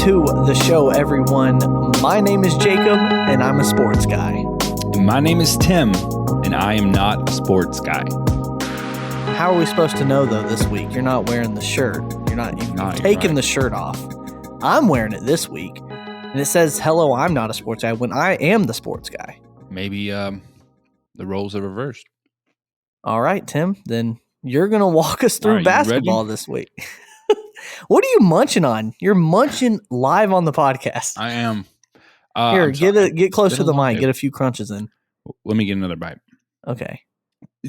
to the show, everyone. My name is Jacob, and I'm a sports guy. And my name is Tim, and I am not a sports guy. How are we supposed to know, though, this week? You're not wearing the shirt. You've taken the shirt off. I'm wearing it this week, and it says, hello, I'm not a sports guy, when I am the sports guy. Maybe the roles are reversed. All right, Tim, then you're going to walk us through basketball this week. What are you munching on? You're munching live on the podcast. I am. Here, get close to the mic. Get a few crunches in. Let me get another bite. Okay.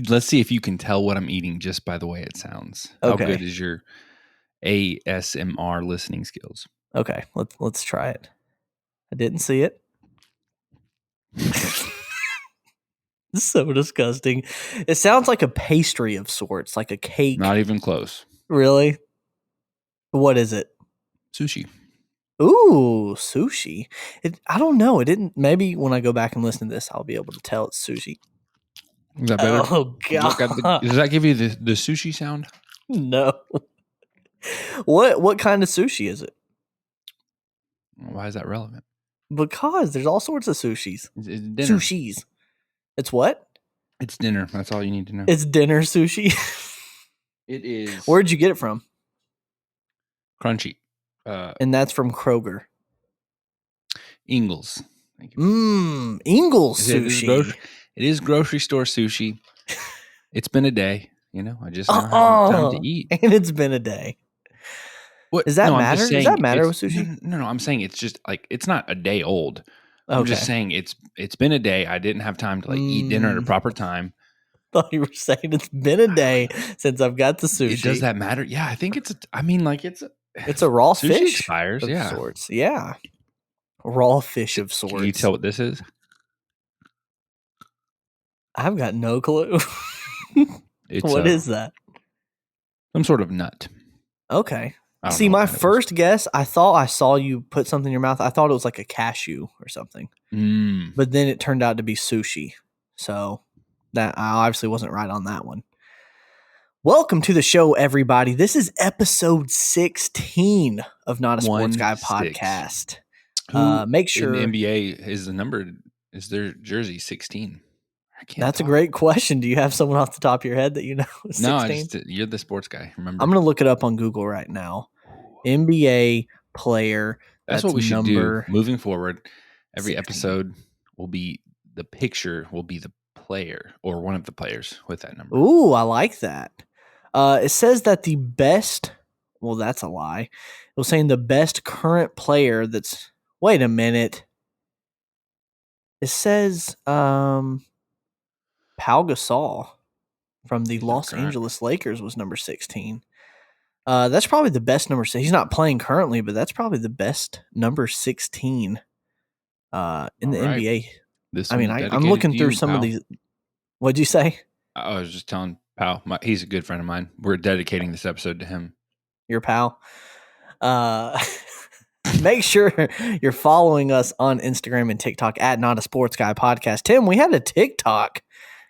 Let's see if you can tell what I'm eating just by the way it sounds. Okay. How good is your ASMR listening skills? Okay, let's try it. I didn't see it. It's so disgusting. It sounds like a pastry of sorts, like a cake. Not even close. Really? What is it? Sushi. Ooh, sushi. I don't know. It didn't. Maybe when I go back and listen to this, I'll be able to tell it's sushi. Is that better? Oh, God. Does that give you the sushi sound? No. What kind of sushi is it? Why is that relevant? Because there's all sorts of sushis. It's dinner. Sushis. It's what? It's dinner. That's all you need to know. It's dinner sushi. It is. Where'd you get it from? Crunchy. And that's from Kroger. Ingles. Thank you. Ingles sushi. It is grocery store sushi. It's been a day. I just don't have time to eat. And it's been a day. What does that matter? Does that matter with sushi? No. I'm saying it's just like it's not a day old. I'm just saying it's been a day. I didn't have time to eat dinner at a proper time. I thought you were saying it's been a day since I've got the sushi. Does that matter? Yeah, I think it's a raw fish expires, of sorts. Yeah. Raw fish of sorts. Can you tell what this is? I've got no clue. What is that? Some sort of nut. Okay. See, my first guess, I thought I saw you put something in your mouth. I thought it was like a cashew or something. But then it turned out to be sushi. So that I obviously wasn't right on that one. Welcome to the show, everybody. This is episode 16 of Not a Sports Guy podcast. Make sure in the NBA is their jersey 16. That's a great question. Do you have someone off the top of your head that you know is 16? No, you're the sports guy. Remember, I'm going to look it up on Google right now. NBA player. That's what we should do moving forward. Every 16. Episode will be the picture will be the player or one of the players with that number. Ooh, I like that. It says that the best. Well, that's a lie. It was saying the best current player. That's. Wait a minute. It says Pau Gasol from the Los Angeles Lakers was number 16. That's probably the best number. He's not playing currently, but that's probably the best number 16 in the NBA. I'm looking through some of these. What'd you say? I was just telling Pau. He's a good friend of mine. We're dedicating this episode to him. Your pal. Make sure you're following us on Instagram and TikTok at Not a Sports Guy Podcast. Tim, we had a TikTok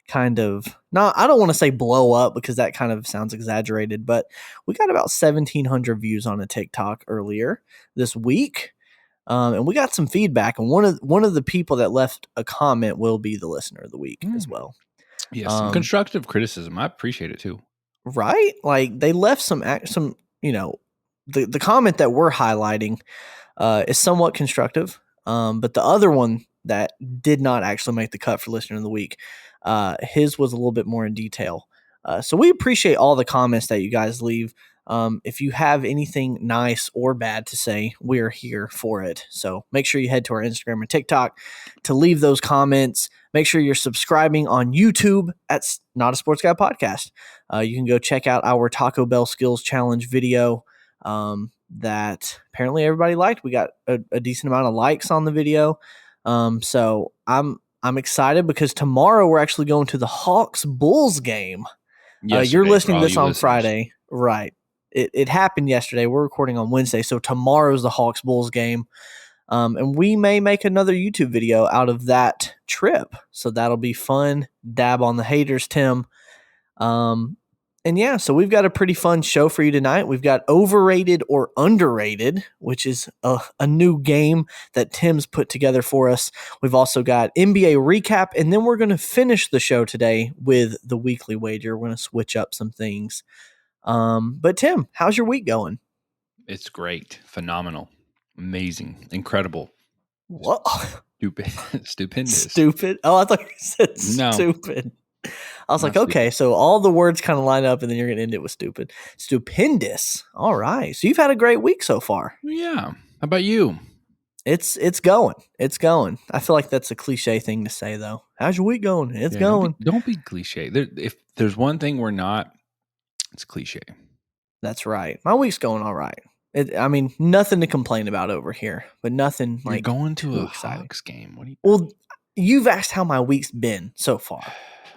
kind of, I don't want to say blow up because that kind of sounds exaggerated, but we got about 1,700 views on a TikTok earlier this week. And we got some feedback, and one of the people that left a comment will be the listener of the week as well. Yeah, some constructive criticism. I appreciate it too. Right? Like they left some the comment that we're highlighting is somewhat constructive. But the other one that did not actually make the cut for listener of the week, his was a little bit more in detail. So we appreciate all the comments that you guys leave. If you have anything nice or bad to say, we're here for it. So make sure you head to our Instagram and TikTok to leave those comments. Make sure you're subscribing on YouTube at Not a Sports Guy Podcast. You can go check out our Taco Bell Skills Challenge video that apparently everybody liked. We got a decent amount of likes on the video. So I'm excited because tomorrow we're actually going to the Hawks-Bulls game. You're listening to this on Friday. Right. It happened yesterday. We're recording on Wednesday, so tomorrow's the Hawks-Bulls game. And we may make another YouTube video out of that trip. So that'll be fun. Dab on the haters, Tim. And And yeah, so we've got a pretty fun show for you tonight. We've got Overrated or Underrated, which is a new game that Tim's put together for us. We've also got NBA recap, and then we're going to finish the show today with the weekly wager. We're going to switch up some things. But Tim, how's your week going? It's great. Phenomenal. Amazing. Incredible. What? Stupendous. Stupid? Oh, I thought you said stupid. I was like, okay, so all the words kind of line up, and then you're going to end it with stupid. Stupendous. All right. So you've had a great week so far. Yeah. How about you? It's going. It's going. I feel like that's a cliche thing to say, though. How's your week going? It's going. Don't be cliche. If there's one thing we're not, it's cliche. That's right. My week's going all right. Nothing to complain about over here, but nothing You're like going to a exciting. Hawks game. What do you? Well, you've asked how my week's been so far.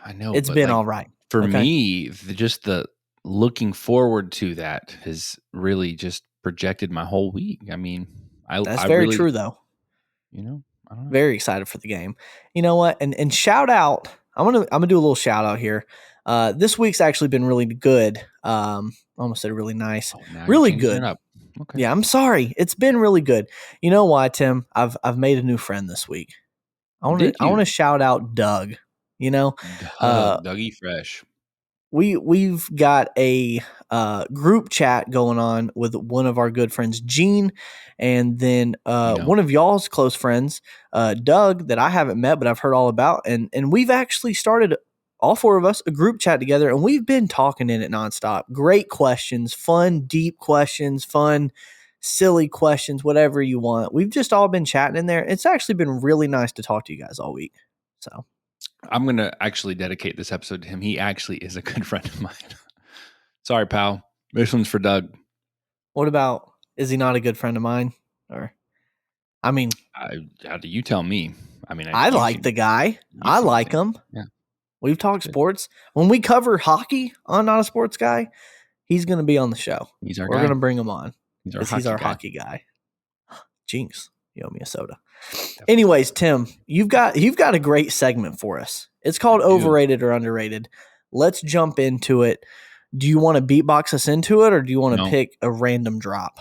I know it's been all right. For me, just the looking forward to that has really just projected my whole week. I mean, that's very true, though. You know, I don't know. Very excited for the game. You know what? And shout out. I'm gonna do a little shout out here. This week's actually been really good. I almost said really nice. Really good. Okay. Yeah, I'm sorry. It's been really good. You know why, Tim? I've made a new friend this week. I want to shout out Doug. You know, Dougie Fresh. We've got a group chat going on with one of our good friends, Gene, and then one of y'all's close friends, Doug, that I haven't met but I've heard all about, and we've actually started, all four of us, a group chat together, and we've been talking in it nonstop. Great questions, fun, deep questions, fun, silly questions, whatever you want. We've just all been chatting in there. It's actually been really nice to talk to you guys all week. So I'm going to actually dedicate this episode to him. He actually is a good friend of mine. Sorry, pal. This one's for Doug. What about, is he not a good friend of mine? Or, how do you tell me? I like the guy. I like him. Yeah. We've talked sports. When we cover hockey on Not a Sports Guy, he's going to be on the show. We're going to bring him on. He's our hockey guy. Jinx, you owe me a soda. Definitely. Anyways, Tim, you've got a great segment for us. It's called Overrated or Underrated. Let's jump into it. Do you want to beatbox us into it, or do you want to pick a random drop?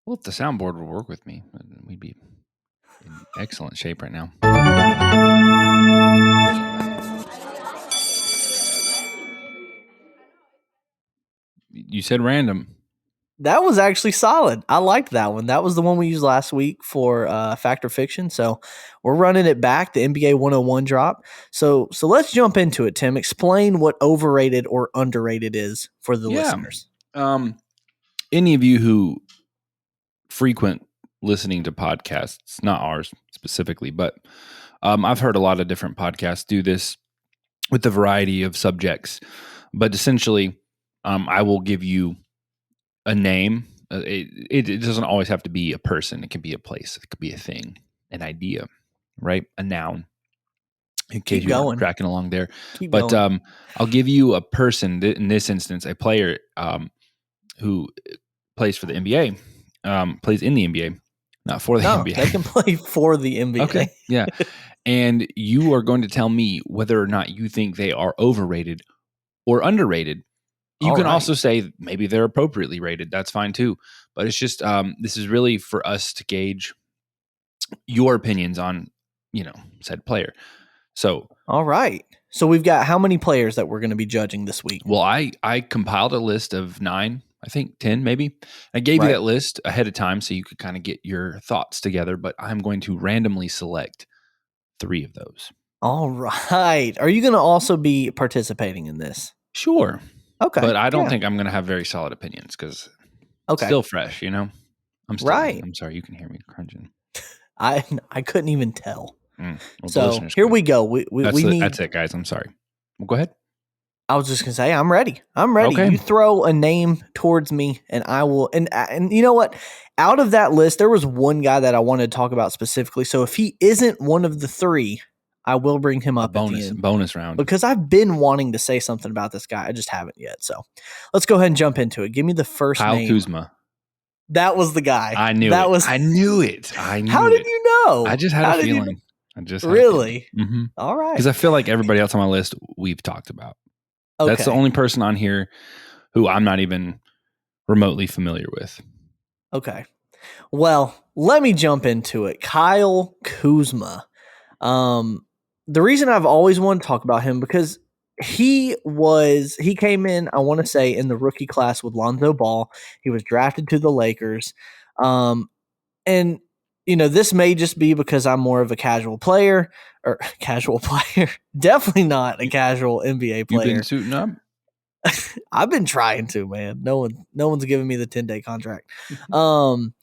Well, if the soundboard would work with me, we'd be in excellent shape right now. You said random. That was actually solid. I liked that one. That was the one we used last week for Fact or Fiction. So we're running it back, the NBA 101 drop. So let's jump into it, Tim. Explain what overrated or underrated is for the listeners. Any of you who frequent listening to podcasts, not ours specifically, but I've heard a lot of different podcasts do this with a variety of subjects. But essentially, I will give you a name. It doesn't always have to be a person. It can be a place. It could be a thing, an idea, right? A noun. In case you're tracking along there. But I'll give you a person, in this instance, a player who plays for the NBA, plays in the NBA, not for the NBA. They can play for the NBA. Okay, yeah. And you are going to tell me whether or not you think they are overrated or underrated. You can also say maybe they're appropriately rated. That's fine too. But it's just this is really for us to gauge your opinions on, said player. So, all right. So we've got how many players that we're going to be judging this week? Well, I compiled a list of 9, I think 10 maybe. I gave you that list ahead of time so you could kind of get your thoughts together, but I'm going to randomly select 3 of those. All right. Are you going to also be participating in this? Sure. Okay. But I don't think I'm going to have very solid opinions because it's still fresh, I'm still, I'm sorry, you can hear me crunching. I couldn't even tell. Well, so here we go. That's it, guys. I'm sorry. Well, go ahead. I was just going to say, I'm ready. Okay. You throw a name towards me and I will. And you know what? Out of that list, there was one guy that I wanted to talk about specifically. So if he isn't one of the 3, I will bring him up at the end. Bonus round. Because I've been wanting to say something about this guy. I just haven't yet. So let's go ahead and jump into it. Give me the first name. Kyle Kuzma. That was the guy. I knew it. I knew it. How did you know? I just had a feeling. Really? Mm-hmm. All right. Because I feel like everybody else on my list we've talked about. That's the Okay. only person on here who I'm not even remotely familiar with. Okay. Well, let me jump into it. Kyle Kuzma. The reason I've always wanted to talk about him because he came in, I want to say, in the rookie class with Lonzo Ball. He was drafted to the Lakers. And this may just be because I'm more of a casual player or casual player, definitely not a You, casual NBA you've been player. suiting up? I've been trying to, man. No one's giving me the 10-day contract. Um,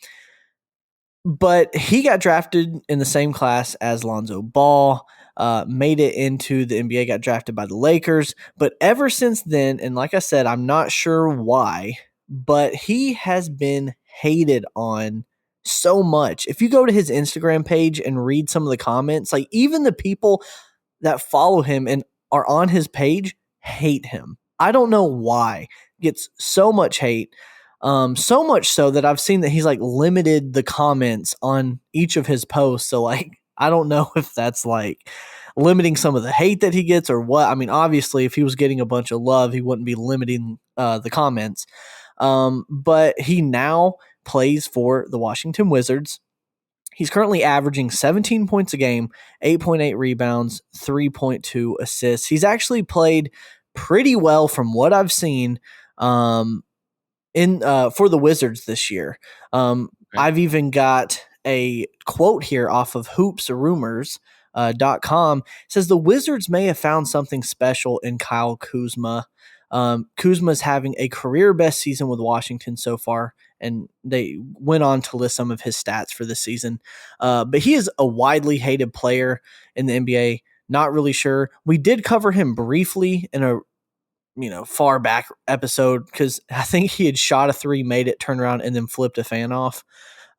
but he got drafted in the same class as Lonzo Ball, made it into the NBA, got drafted by the Lakers. But ever since then, and like I said, I'm not sure why, but he has been hated on so much. If you go to his Instagram page and read some of the comments, like even the people that follow him and are on his page hate him. I don't know why. Gets so much hate. So much so that I've seen that he's like limited the comments on each of his posts. So like I don't know if that's like limiting some of the hate that he gets or what. I mean, obviously, if he was getting a bunch of love, he wouldn't be limiting the comments. But he now plays for the Washington Wizards. He's currently averaging 17 points a game, 8.8 rebounds, 3.2 assists. He's actually played pretty well from what I've seen in for the Wizards this year. Okay. I've even got a quote here off of hoopsrumors.com. It says the Wizards may have found something special in Kyle Kuzma. Kuzma is having a career best season with Washington so far, and they went on to list some of his stats for this season. But he is a widely hated player in the NBA. Not really sure. We did cover him briefly in a far back episode because I think he had shot a three, made it, turned around, and then flipped a fan off.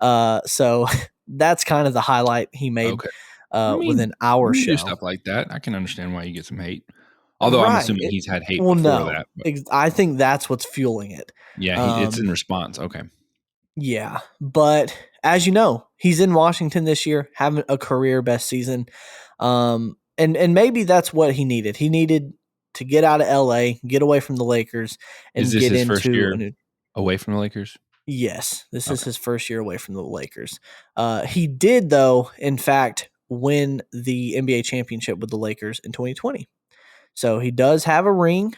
So that's kind of the highlight he made Okay. I mean, within our when you do show. stuff like that, I can understand why you get some hate. Although I'm Right. assuming he's had hate Well, before no, that. But I think that's what's fueling it. yeah, it's in Um, response. Okay. yeah, but as you know, he's in Washington this year, having a career best season. And maybe that's what he needed. He needed to get out of LA, get away from the Lakers, Is and this get his first into a year new. away from the Lakers? Yes, this is Okay. his first year away from the Lakers. He did, though, in fact, win the NBA championship with the Lakers in 2020. So he does have a ring.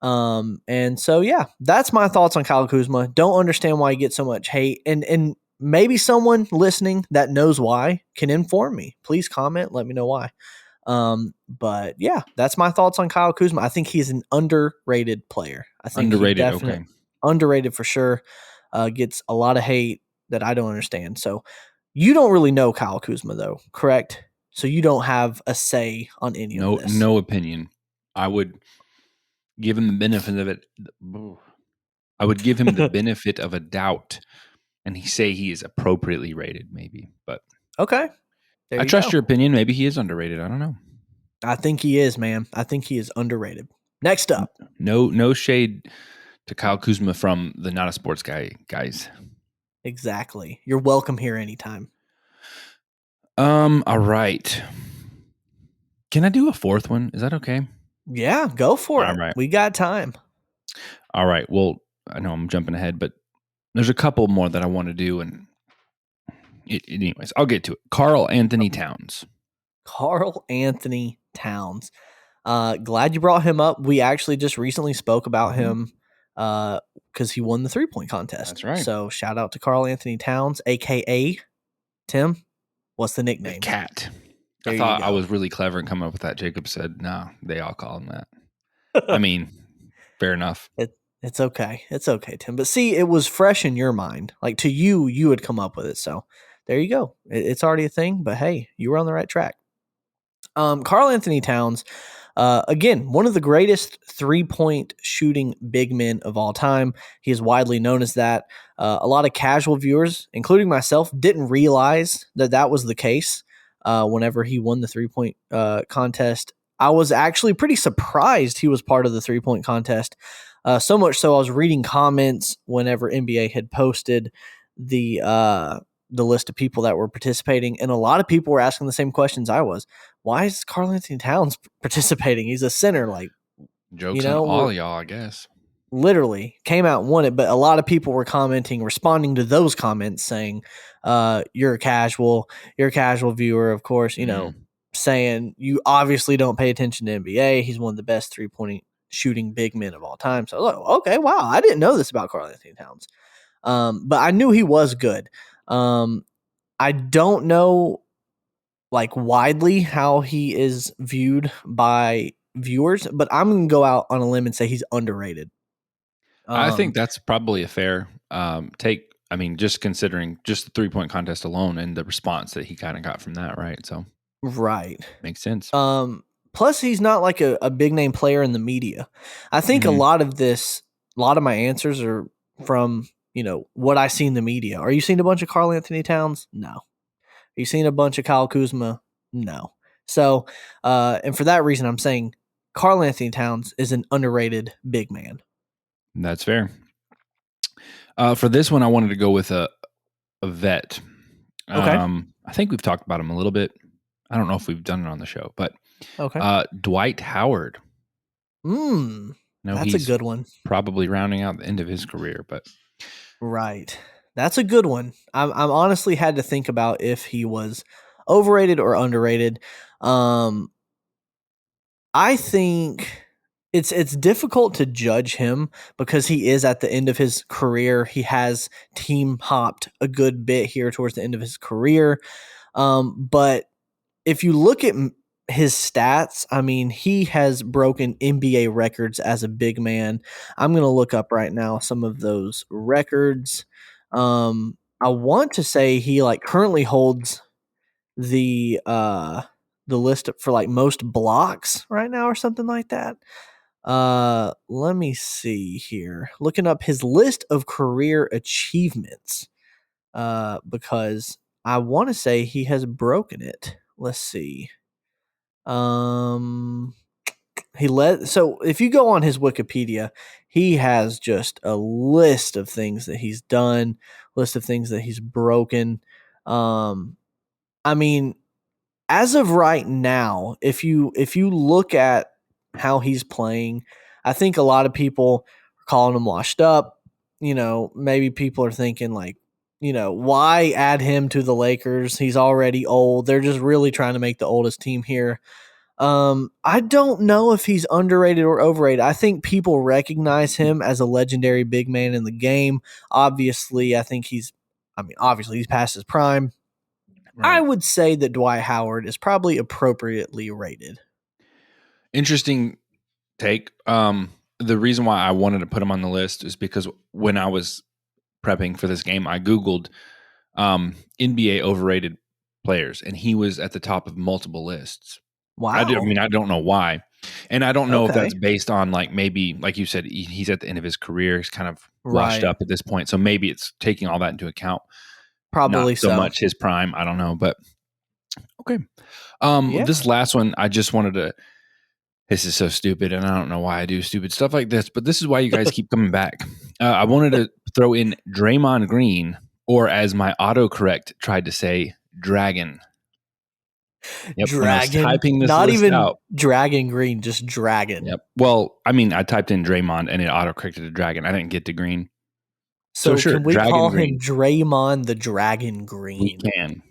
And so yeah, that's my thoughts on Kyle Kuzma. Don't understand why he gets so much hate, and maybe someone listening that knows why can inform me. Please comment, let me know why. But yeah, that's my thoughts on Kyle Kuzma. I think he's an underrated player. I think he Underrated. definitely Okay. underrated for sure. Gets a lot of hate that I don't understand. So you don't really know Kyle Kuzma though, correct? So you don't have a say on any of this. No opinion. I would give him the benefit of it. I would give him the benefit of a doubt, and he say he is appropriately rated, maybe. But Okay, there I you trust go. your opinion. Maybe he is underrated. I don't know. I think he is, man. I think he is underrated. Next up. No shade to Kyle Kuzma from the Not a Sports Guy guys. Exactly. You're welcome here anytime. All right. Can I do a fourth one? Is that okay? Yeah, go for All it. right. We got time. All right. Well, I know I'm jumping ahead, but there's a couple more that I want to do, and anyways, I'll get to it. Karl Anthony Towns. Karl Anthony Towns. Glad you brought him up. We actually just recently spoke about him because he won the 3-point contest. That's right. So shout out to Karl Anthony Towns, aka Tim. What's the The nickname? cat. There I you thought I go. was really clever in coming up with that. Jacob said, no, they all call him that. I mean, fair enough. It's okay. It's okay, Tim. But see, it was fresh in your mind. Like to you, you had come up with it. So there you go. It's already a thing. But hey, you were on the right track. Karl Anthony Towns, again, one of the greatest 3-point shooting big men of all time. He is widely known as that. A lot of casual viewers, including myself, didn't realize that that was the case whenever he won the 3-point contest. I was actually pretty surprised he was part of the 3-point contest. So much so I was reading comments whenever NBA had posted the list of people that were participating, and a lot of people were asking the same questions I was. Why is Karl Anthony Towns participating? He's a center. Like, Jokes on all y'all, I guess. Literally came out and won it, but a lot of people were responding to those comments saying, you're a casual viewer, of course, saying you obviously don't pay attention to NBA. He's one of the best 3-point shooting big men of all time. So, okay, wow, I didn't know this about Karl Anthony Towns. But I knew he was good. I don't know like widely how he is viewed by viewers, but I'm going to go out on a limb and say he's underrated. I think that's probably a fair take. I mean, just considering just the 3-point contest alone and the response that he kind of got from that, right? So, right, makes sense. Plus, he's not like a big name player in the media. I think a lot of my answers are from what I see in the media. Are you seeing a bunch of Karl Anthony Towns? No. Are you seeing a bunch of Kyle Kuzma? No. So, and for that reason, I'm saying Karl Anthony Towns is an underrated big man. That's fair. For this one, I wanted to go with a vet. Okay. I think we've talked about him a little bit. I don't know if we've done it on the show, but okay. Dwight Howard. That's a good one. Probably rounding out the end of his career, but right. That's a good one. I'm honestly had to think about if he was overrated or underrated. I think it's difficult to judge him because he is at the end of his career. He has team hopped a good bit here towards the end of his career. But if you look at his stats, I mean, he has broken NBA records as a big man. I'm going to look up right now some of those records. I want to say he currently holds the list for most blocks right now or something like that. Let me see here. Looking up his list of career achievements. Because I want to say he has broken it. Let's see. So if you go on his Wikipedia, he has just a list of things that he's done, list of things that he's broken. I mean, as of right now, if you look at how he's playing, I think a lot of people are calling him washed up. Maybe people are thinking why add him to the Lakers? He's already old. They're just really trying to make the oldest team here. I don't know if he's underrated or overrated. I think people recognize him as a legendary big man in the game. Obviously, he's past his prime. Right. I would say that Dwight Howard is probably appropriately rated. Interesting take. The reason why I wanted to put him on the list is because when I was prepping for this game, I Googled NBA overrated players, and he was at the top of multiple lists. Wow. I don't know why. And I don't know if that's based on maybe, like you said, he's at the end of his career. He's kind of washed up at this point. So maybe it's taking all that into account. Probably not so much his prime. I don't know, but okay. This last one, I just wanted to, this is so stupid, and I don't know why I do stupid stuff like this, but this is why you guys keep coming back. I wanted to throw in Draymond Green, or as my autocorrect tried to say, Dragon. Yep, Dragon. Typing this not even out, Dragon Green, just Dragon. Yep. Well, I mean, I typed in Draymond and it autocorrected to Dragon. I didn't get to Green. So sure, can we Dragon call Green. Him Draymond the Dragon Green?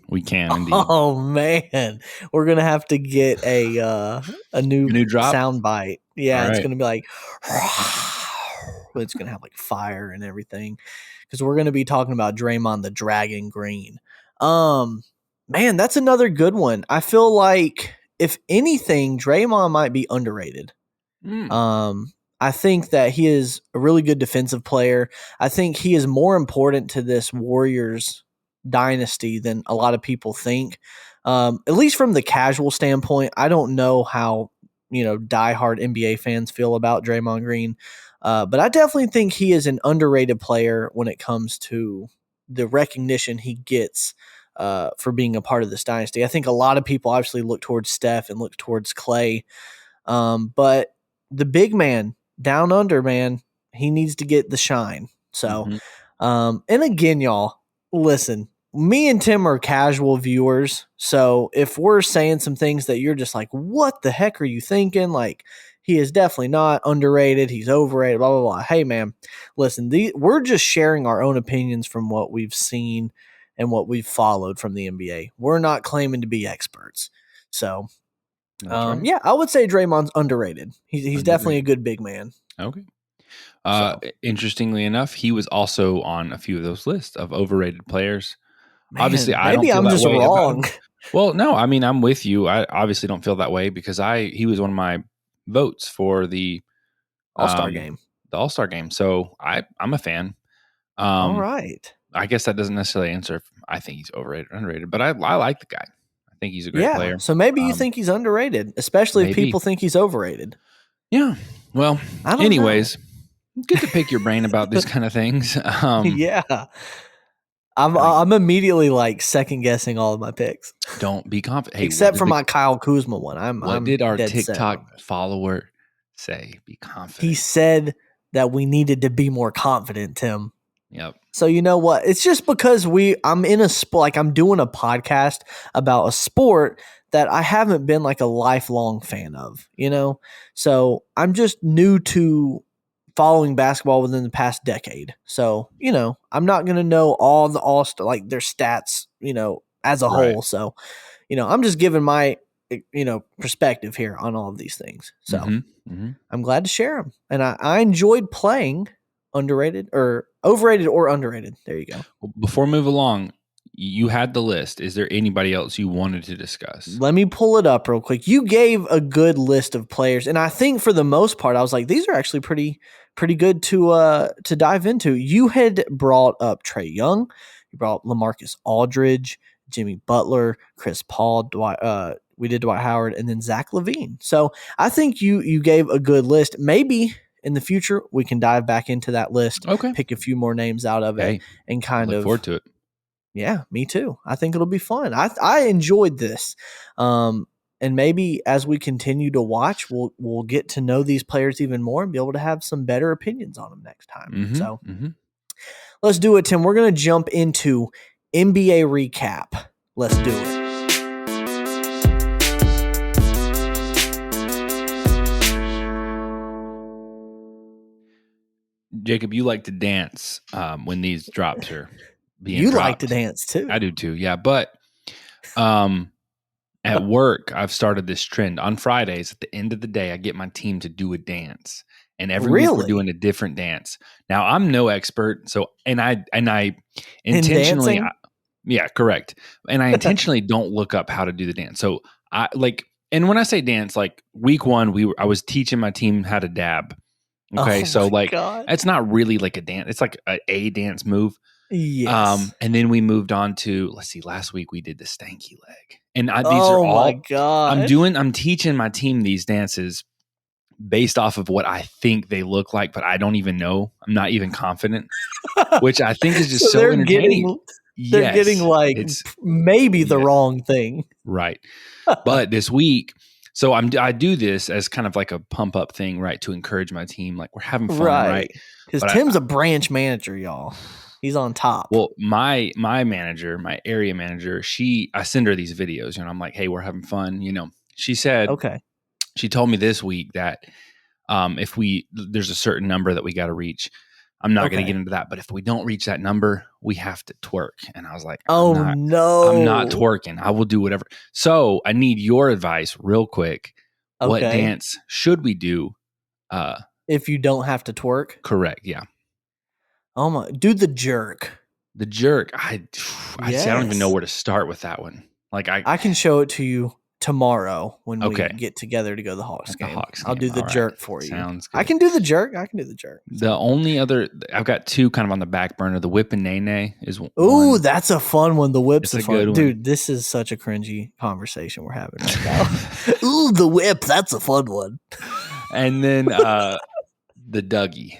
We can indeed. Oh man, we're gonna have to get a new drop sound bite. Yeah, all it's gonna be like, it's gonna have fire and everything because we're gonna be talking about Draymond the Dragon Green. Man, that's another good one. I feel like if anything, Draymond might be underrated. I think that he is a really good defensive player. I think he is more important to this Warriors dynasty than a lot of people think. At least from the casual standpoint, I don't know how, diehard NBA fans feel about Draymond Green. But I definitely think he is an underrated player when it comes to the recognition he gets for being a part of this dynasty. I think a lot of people obviously look towards Steph and look towards Clay. But the big man, down under, man, he needs to get the shine. So, and again, y'all, listen, me and Tim are casual viewers. So if we're saying some things that you're just like, what the heck are you thinking? he is definitely not underrated. He's overrated, blah, blah, blah. Hey, man, listen, we're just sharing our own opinions from what we've seen and what we've followed from the NBA. We're not claiming to be experts. So, Right. yeah, I would say Draymond's underrated. He's definitely a good big man. Okay. Interestingly enough, he was also on a few of those lists of overrated players. Man, obviously, I don't maybe feel I'm that just way about wrong. him. Well, no, I mean, I'm with you. I obviously don't feel that way because he was one of my votes for the All-Star game. The All-Star game. So I'm a fan. All right. I guess that doesn't necessarily answer if I think he's overrated or underrated, but I like the guy. I think he's a great player. So maybe you think he's underrated, especially if people think he's overrated. Yeah. Well, I don't anyways, good to pick your brain about these kind of things. Yeah. I'm immediately like second guessing all of my picks. Don't be confident. Hey, except for my Kyle Kuzma one. What did our TikTok follower say? Be confident. He said that we needed to be more confident, Tim. Yep. So you know what? It's just because I'm in a sport, like I'm doing a podcast about a sport that I haven't been like a lifelong fan of, you know? So I'm just new to following basketball within the past decade. So, you know, I'm not going to know all the all-star, like their stats, you know, as a whole. So, you know, I'm just giving my, you know, perspective here on all of these things. So I'm glad to share them. And I enjoyed playing overrated or underrated. There you go. Before we move along, you had the list. Is there anybody else you wanted to discuss? Let me pull it up real quick. You gave a good list of players, and I think for the most part, I was like, these are actually pretty good to dive into. You had brought up Trae Young, you brought up LaMarcus Aldridge, Jimmy Butler, Chris Paul, we did Dwight Howard, and then Zach LaVine. So I think you gave a good list. Maybe in the future we can dive back into that list, pick a few more names out of it, and look forward to it. Yeah, me too. I think it'll be fun. I enjoyed this. And maybe as we continue to watch, we'll get to know these players even more and be able to have some better opinions on them next time. So let's do it, Tim. We're going to jump into NBA recap. Let's do it. Jacob, you like to dance when these drops are being You dropped. like to dance too. I do too, yeah. But at work, I've started this trend. On Fridays, at the end of the day, I get my team to do a dance. And every week we're doing a different dance. Now, I'm no expert, so and I intentionally yeah, correct. And I intentionally don't look up how to do the dance. So and when I say dance, like week 1, I was teaching my team how to dab. Okay, it's not really like a dance. It's like a dance move. Yes. And then we moved on to, let's see, last week we did the stanky leg. And these are all, my God. I'm teaching my team these dances based off of what I think they look like, but I don't even know. I'm not even confident, which I think is just so entertaining. They're getting maybe the wrong thing. Right. But this week, so I do this as kind of like a pump up thing, right? To encourage my team. Like we're having fun, right? Because Tim's a branch manager, y'all. He's on top. Well, my manager, my area manager, I send her these videos, you know, I'm like, hey, we're having fun. You know, she said, she told me this week that if there's a certain number that we got to reach. I'm not going to get into that, but if we don't reach that number, we have to twerk. And I was like, I'm not twerking. I will do whatever. So I need your advice real quick. What dance should we do? If you don't have to twerk? Correct. Yeah. Oh my, do the jerk. The jerk. I don't even know where to start with that one. Like I can show it to you tomorrow when we get together to go to the Hawks game. I'll do the jerk for you. Sounds good. I can do the jerk. The only other, I've got 2 kind of on the back burner. The whip and nay is one. Ooh, that's a fun one. The whip's a fun one. Dude, this is such a cringy conversation we're having right now. Ooh, the whip. That's a fun one. And then the Dougie.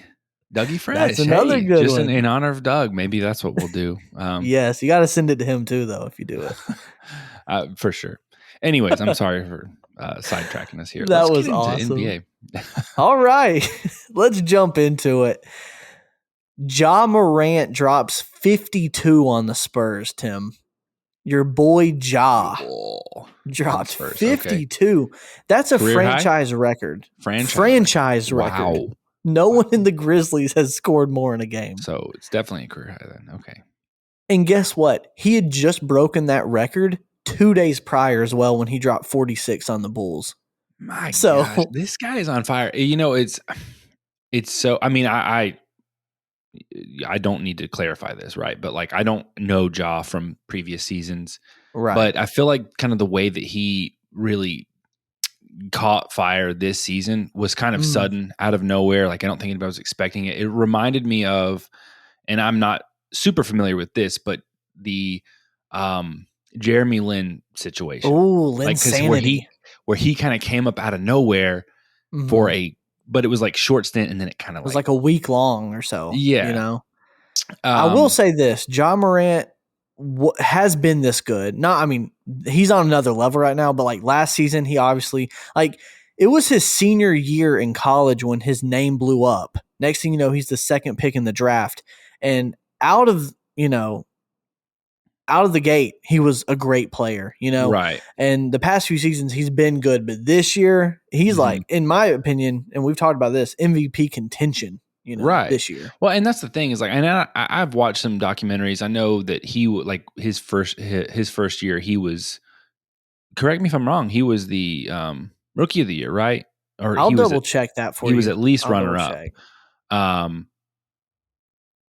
Dougie Fresh. That's another good just one. In honor of Doug. Maybe that's what we'll do. Yes, you got to send it to him too, though, if you do it. For sure. Anyways, I'm sorry for sidetracking us here. That was awesome. NBA. All right, let's jump into it. Morant drops 52 on the Spurs, Tim. Your boy Ja Oh, from dropped Spurs. Okay. 52. That's a Career high? franchise record. Franchise record. Record. Wow. No one in the Grizzlies has scored more in a game. So it's definitely a career high then. Okay. And guess what? He had just broken that record 2 days prior as well when he dropped 46 on the Bulls. My So gosh, this guy is on fire. You know, it's so. I mean, I don't need to clarify this, right? But like, I don't know Ja from previous seasons, right. but I feel like kind of the way that he really caught fire this season was kind of sudden, out of nowhere. Like, I don't think anybody was expecting it. It reminded me of, and I'm not super familiar with this, but the Jeremy Lin situation. Oh, Lin like, sanity. where he kind of came up out of nowhere for but it was like short stint, and then it kind of was like a week long or so. Yeah. You know, I will say this: John Morant has been this good. I mean, he's on another level right now, but like last season, he obviously it was his senior year in college when his name blew up. Next thing you know, he's the second pick in the draft, and out of the gate, he was a great player, right. And the past few seasons, he's been good, but this year, he's like, in my opinion, and we've talked about this, MVP contention, right. this year. Well, and that's the thing is like, and I've watched some documentaries. I know that he like his first year, he was. Correct me if I'm wrong. He was the rookie of the year, right? Or I'll double check that for you. He was at least runner up.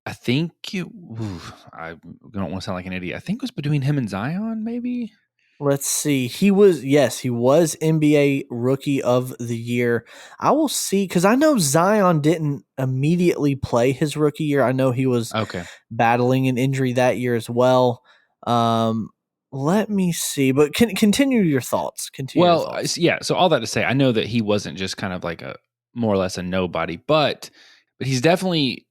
I think I don't want to sound like an idiot. I think it was between him and Zion, maybe. Let's see. He was NBA Rookie of the Year. I will see, because I know Zion didn't immediately play his rookie year. I know he was battling an injury that year as well. Let me see, but continue your thoughts. Yeah. So all that to say, I know that he wasn't just kind of like a more or less a nobody, but he's definitely,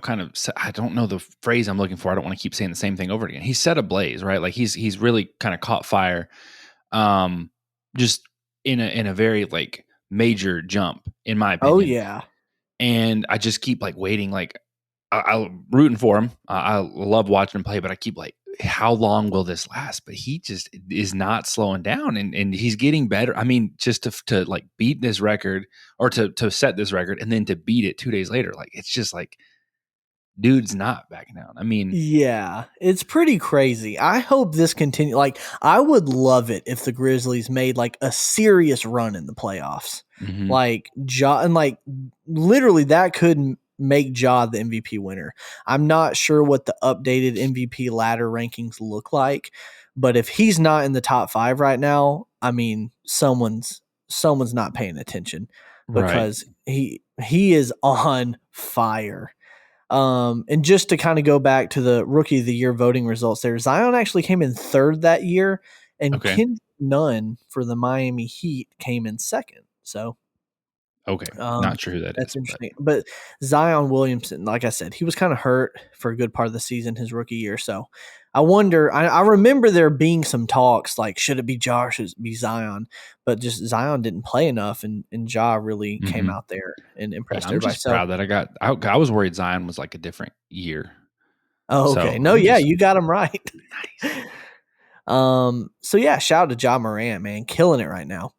kind of, I don't know the phrase I'm looking for. I don't want to keep saying the same thing over again. He's set ablaze, right? Like he's really kind of caught fire, just in a very like major jump, in my opinion. Oh yeah. And I just keep like waiting, like I'm rooting for him. I love watching him play, but I keep like, how long will this last? But he just is not slowing down, and he's getting better. I mean, just to like beat this record, or to set this record and then to beat it 2 days later, like it's just like, dude's not backing down. I mean, yeah, it's pretty crazy. I hope this continues. Like, I would love it if the Grizzlies made like a serious run in the playoffs. Like Ja, and like literally that could make Ja the MVP winner. I'm not sure what the updated MVP ladder rankings look like, but if he's not in the top 5 right now, I mean, someone's not paying attention, because he is on fire. And just to kind of go back to the Rookie of the Year voting results there, Zion actually came in 3rd that year, and Kendrick Nunn for the Miami Heat came in 2nd. So, not sure who that that's is. interesting. But Zion Williamson, like I said, he was kind of hurt for a good part of the season, his rookie year. So I wonder, I remember there being some talks like, should it be Ja or should it be Zion? But just Zion didn't play enough, and Ja really came out there and impressed everybody. I'm just proud that I was worried Zion was like a different year. Oh, okay. So, you got him right. Nice. So yeah, shout out to Ja Morant, man, killing it right now.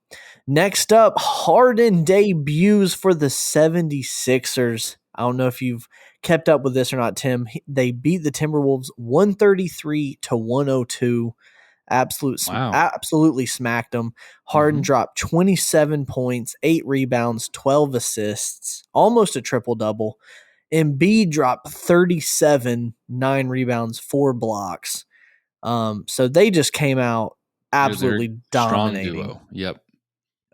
Next up, Harden debuts for the 76ers. I don't know if you've kept up with this or not, Tim. They beat the Timberwolves 133-102. Absolutely smacked them. Harden dropped 27 points, 8 rebounds, 12 assists, almost a triple-double. Embiid dropped 37, 9 rebounds, 4 blocks. So they just came out absolutely dominating. Strong duo. Yep.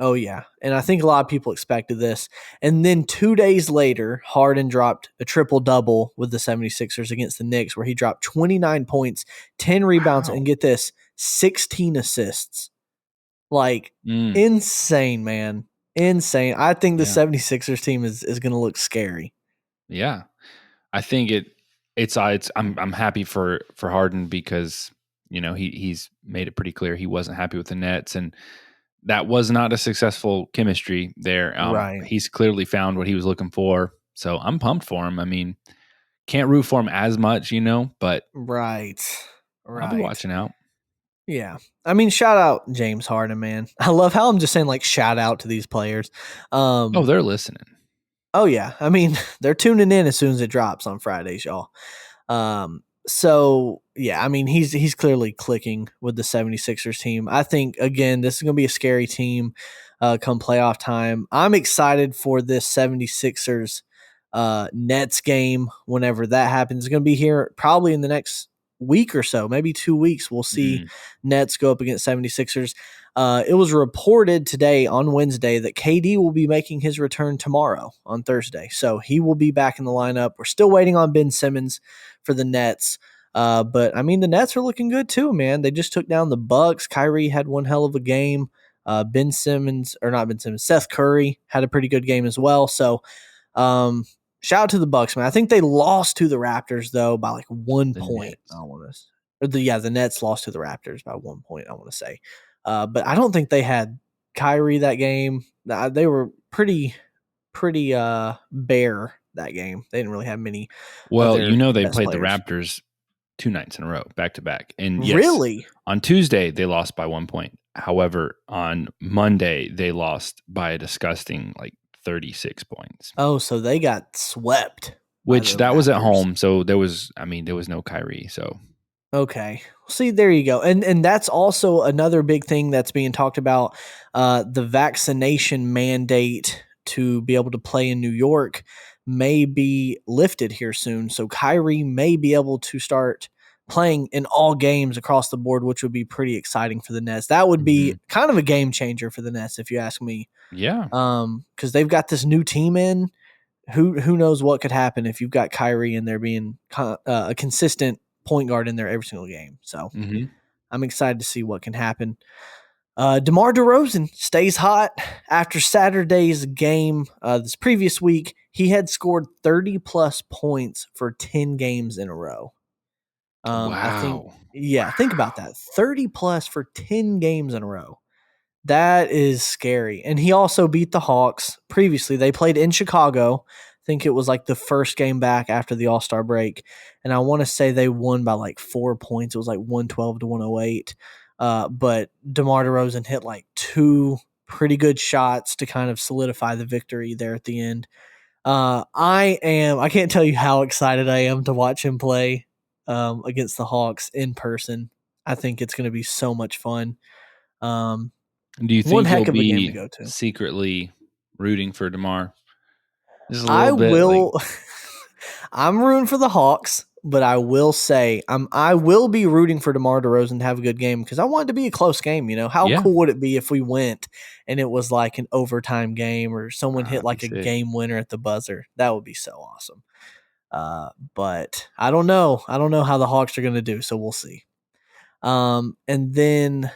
Oh, yeah. And I think a lot of people expected this. And then 2 days later, Harden dropped a triple-double with the 76ers against the Knicks, where he dropped 29 points, 10 rebounds, and get this, 16 assists. Like, insane, man. Insane. I think the 76ers team is going to look scary. Yeah. I think I'm happy for Harden, because, he's made it pretty clear he wasn't happy with the Nets, and that was not a successful chemistry there. Right. He's clearly found what he was looking for. So I'm pumped for him. I mean, can't root for him as much, but right. I'll be Right. watching out. Yeah. I mean, shout out James Harden, man. I love how I'm just saying like shout out to these players. Oh, they're listening. Oh yeah. I mean, they're tuning in as soon as it drops on Fridays, y'all. So yeah, I mean, he's clearly clicking with the 76ers team. I think again, this is going to be a scary team come playoff time. I'm excited for this 76ers Nets game whenever that happens. It's going to be here probably in the next week or so, maybe 2 weeks. We'll see Nets go up against 76ers. It was reported today on Wednesday that KD will be making his return tomorrow on Thursday. So he will be back in the lineup. We're still waiting on Ben Simmons for the Nets. But I mean, the Nets are looking good too, man. They just took down the Bucks. Kyrie had one hell of a game. Seth Curry had a pretty good game as well. So, shout out to the Bucks, man. I think they lost to the Raptors though by like 1 point. Nets. I want to, the Nets lost to the Raptors by 1 point. I want to say, but I don't think they had Kyrie that game. They were pretty bare that game. They didn't really have many. Well, Their they best played players. the Raptors 2 nights in a row, back to back. And yes, Really? on Tuesday, they lost by 1 point. However, on Monday, they lost by a disgusting 36 points. Oh, so they got swept. Which that was at home. So there was no Kyrie. So okay. See, there you go. And that's also another big thing that's being talked about. The vaccination mandate to be able to play in New York may be lifted here soon. So Kyrie may be able to start playing in all games across the board, which would be pretty exciting for the Nets. That would be kind of a game changer for the Nets, if you ask me. Yeah. Because they've got this new team in. Who knows what could happen if you've got Kyrie and there being a consistent point guard in there every single game. So I'm excited to see what can happen. DeMar DeRozan stays hot after Saturday's game. This previous week, he had scored 30-plus points for 10 games in a row. Wow. Think about that. 30-plus for 10 games in a row. That is scary. And he also beat the Hawks. Previously, they played in Chicago. I think it was like the first game back after the All-Star break. And I want to say they won by like 4 points. It was like 112 to 108. But DeMar DeRozan hit like 2 pretty good shots to kind of solidify the victory there at the end. I can't tell you how excited I am to watch him play against the Hawks in person. I think it's going to be so much fun. Do you think he'll be secretly rooting for DeMar? Just a little bit. Will. I'm rooting for the Hawks, but I will say I will be rooting for DeMar DeRozan to have a good game because I want it to be a close game. You know, how cool would it be if we went and it was like an overtime game or someone hit like a game winner at the buzzer? That would be so awesome. But I don't know. I don't know how the Hawks are going to do, so we'll see. And then,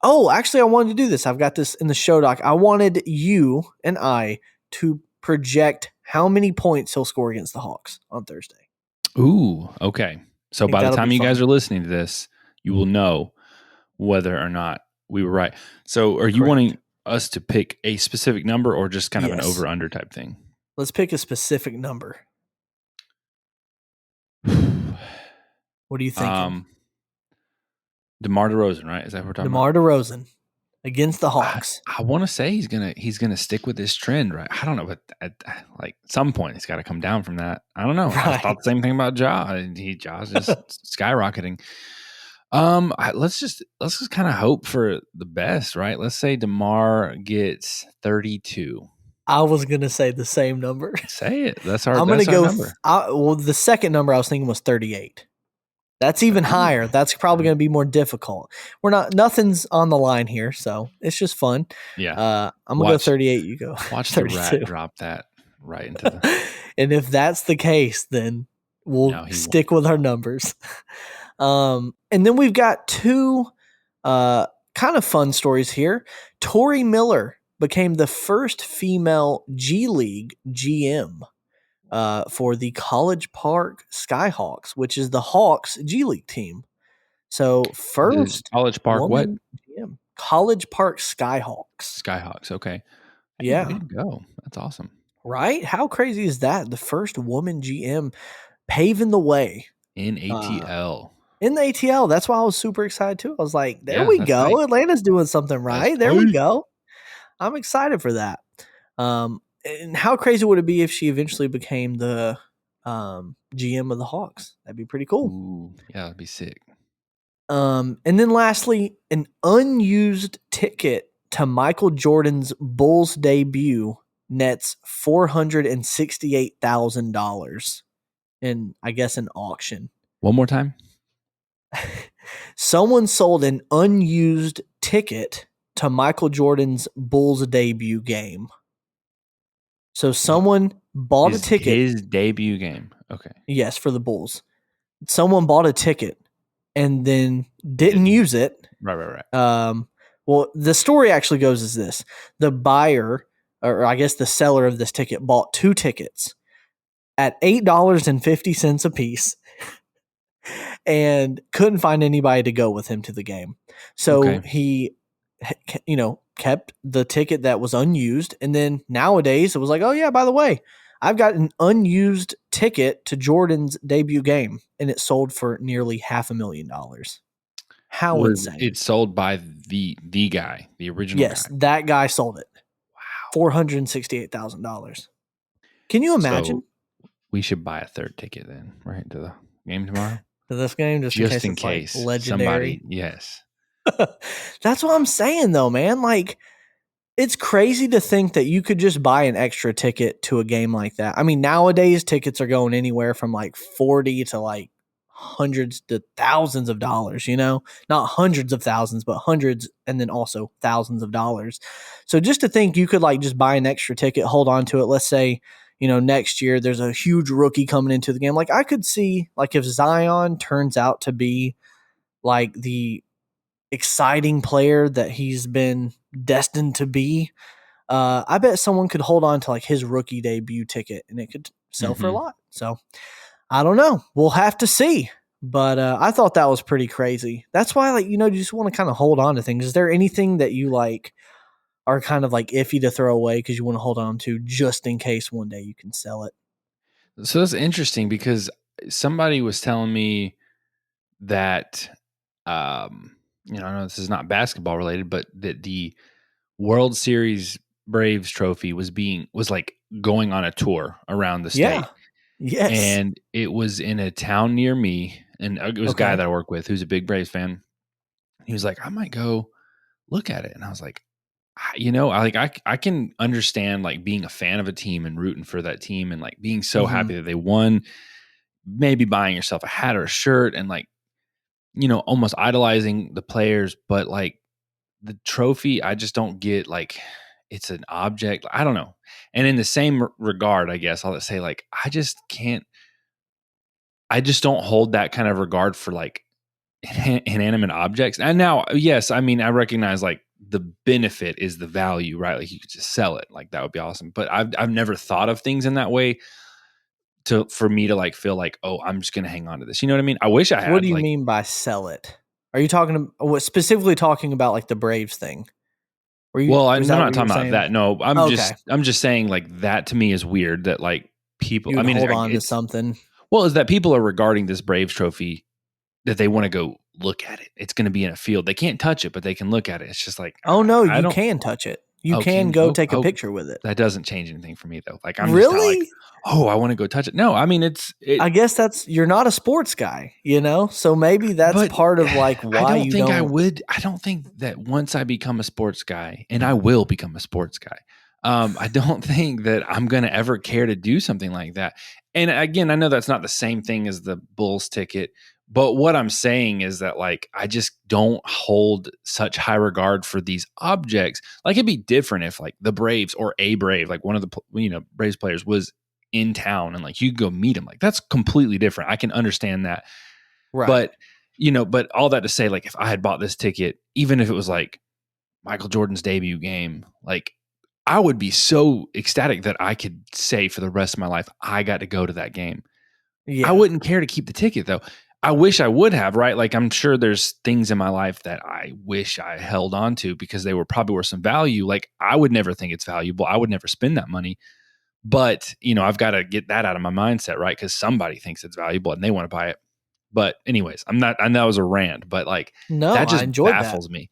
actually, I wanted to do this. I've got this in the show doc. I wanted you and I to project how many points he'll score against the Hawks on Thursday. Ooh, okay. So by the time you guys are listening to this, you will know whether or not we were right. So are you wanting us to pick a specific number or just kind of an over-under type thing? Let's pick a specific number. What are you thinking? DeMar DeRozan, right? Is that what we're talking about? DeMar DeRozan against the Hawks. I want to say he's gonna stick with this trend, right? I don't know, but at some point he's got to come down from that. I don't know. Right. I thought the same thing about Ja. Ja's just skyrocketing. Let's just kind of hope for the best, right? Let's say DeMar gets 32. I was gonna say the same number. Say it. That's our number. The second number I was thinking was 38. That's even higher. That's probably going to be more difficult. Nothing's on the line here, so it's just fun. Yeah. I'm going to go 38. You go. Watch 32. The rat drop that right into the. And if that's the case, then we'll stick with our numbers. And then we've got 2 kind of fun stories here. Tori Miller became the first female G League GM. For the College Park Skyhawks, which is the Hawks G League team. So first College Park what? GM. College Park Skyhawks. Skyhawks, okay. Hey, yeah. Way to go. That's awesome. Right? How crazy is that? The first woman GM paving the way. In ATL. in the ATL. That's why I was super excited too. I was like, there Yeah, we that's go. tight. Atlanta's doing something That's right. There we tight. go. I'm excited for that. And how crazy would it be if she eventually became the GM of the Hawks? That'd be pretty cool. Ooh, yeah, that'd be sick. And then lastly, an unused ticket to Michael Jordan's Bulls debut nets $468,000 in, I guess, an auction. One more time. Someone sold an unused ticket to Michael Jordan's Bulls debut game. So someone bought a ticket. His debut game. Okay. Yes, for the Bulls. Someone bought a ticket and then didn't use it. Right. Well, the story actually goes as this. The buyer, or I guess the seller of this ticket, bought 2 tickets at $8.50 a piece and couldn't find anybody to go with him to the game. So he, kept the ticket that was unused. And then nowadays it was like, oh yeah, by the way, I've got an unused ticket to Jordan's debut game, and it sold for nearly $500,000. How insane! It's sold by the guy, the original guy. Yes, that guy sold it. Wow, $468,000. Can you imagine? So we should buy a third ticket then, right, to the game tomorrow. To this game, just in case it's like legendary. Somebody, yes. That's what I'm saying, though, man. Like, it's crazy to think that you could just buy an extra ticket to a game like that. I mean, nowadays tickets are going anywhere from like 40 to like hundreds to thousands of dollars, not hundreds of thousands, but hundreds and then also thousands of dollars. So just to think you could like just buy an extra ticket, hold on to it. Let's say, next year there's a huge rookie coming into the game. Like I could see like if Zion turns out to be like the exciting player that he's been destined to be, I bet someone could hold on to like his rookie debut ticket and it could sell for a lot. So I don't know. We'll have to see. But I thought that was pretty crazy. That's why, like, you just want to kind of hold on to things. Is there anything that you like are kind of like iffy to throw away because you want to hold on to just in case one day you can sell it? So that's interesting because somebody was telling me that, I know this is not basketball related, but that the World Series Braves trophy was like going on a tour around the state. Yeah. Yes. And it was in a town near me. And it was a guy that I work with who's a big Braves fan. He was like, I might go look at it. And I was like, I can understand like being a fan of a team and rooting for that team and like being so happy that they won, maybe buying yourself a hat or a shirt and like, almost idolizing the players. But like the trophy, I just don't get like it's an object. I don't know. And in the same regard, I guess I'll say like, I just don't hold that kind of regard for like inanimate objects. And now, yes, I mean, I recognize like the benefit is the value, right? Like you could just sell it. Like that would be awesome. But I've never thought of things in that way for me to like feel like, oh, I'm just going to hang on to this. You know what I mean? I wish I had. What do you mean by sell it? Are you specifically talking about like the Braves thing? I'm not talking about that. No, I'm just saying like that to me is weird that like people, hold on to something. Well, is that people are regarding this Braves trophy that they want to go look at it. It's going to be in a field. They can't touch it, but they can look at it. It's just like, oh no, you can touch it. You can go take a picture with it. That doesn't change anything for me though. Like I'm really, just like, I want to go touch it. No, I mean I guess you're not a sports guy, so maybe that's part of like why you don't. I don't think that once I become a sports guy, and I will become a sports guy, I don't think that I'm going to ever care to do something like that. And again, I know that's not the same thing as the Bulls ticket, but what I'm saying is that like I just don't hold such high regard for these objects. Like it'd be different if like the Braves or a Brave, like one of the Braves players was in town and like you could go meet him. Like that's completely different. I can understand that. Right. But all that to say, like if I had bought this ticket, even if it was like Michael Jordan's debut game, like I would be so ecstatic that I could say for the rest of my life, I got to go to that game. Yeah. I wouldn't care to keep the ticket though. I wish I would have, right? Like I'm sure there's things in my life that I wish I held on to because they were probably worth some value. Like I would never think it's valuable. I would never spend that money. But, I've got to get that out of my mindset, right? Because somebody thinks it's valuable and they want to buy it. But anyways, I know that was a rant, but like No, that I just enjoyed that. baffles me.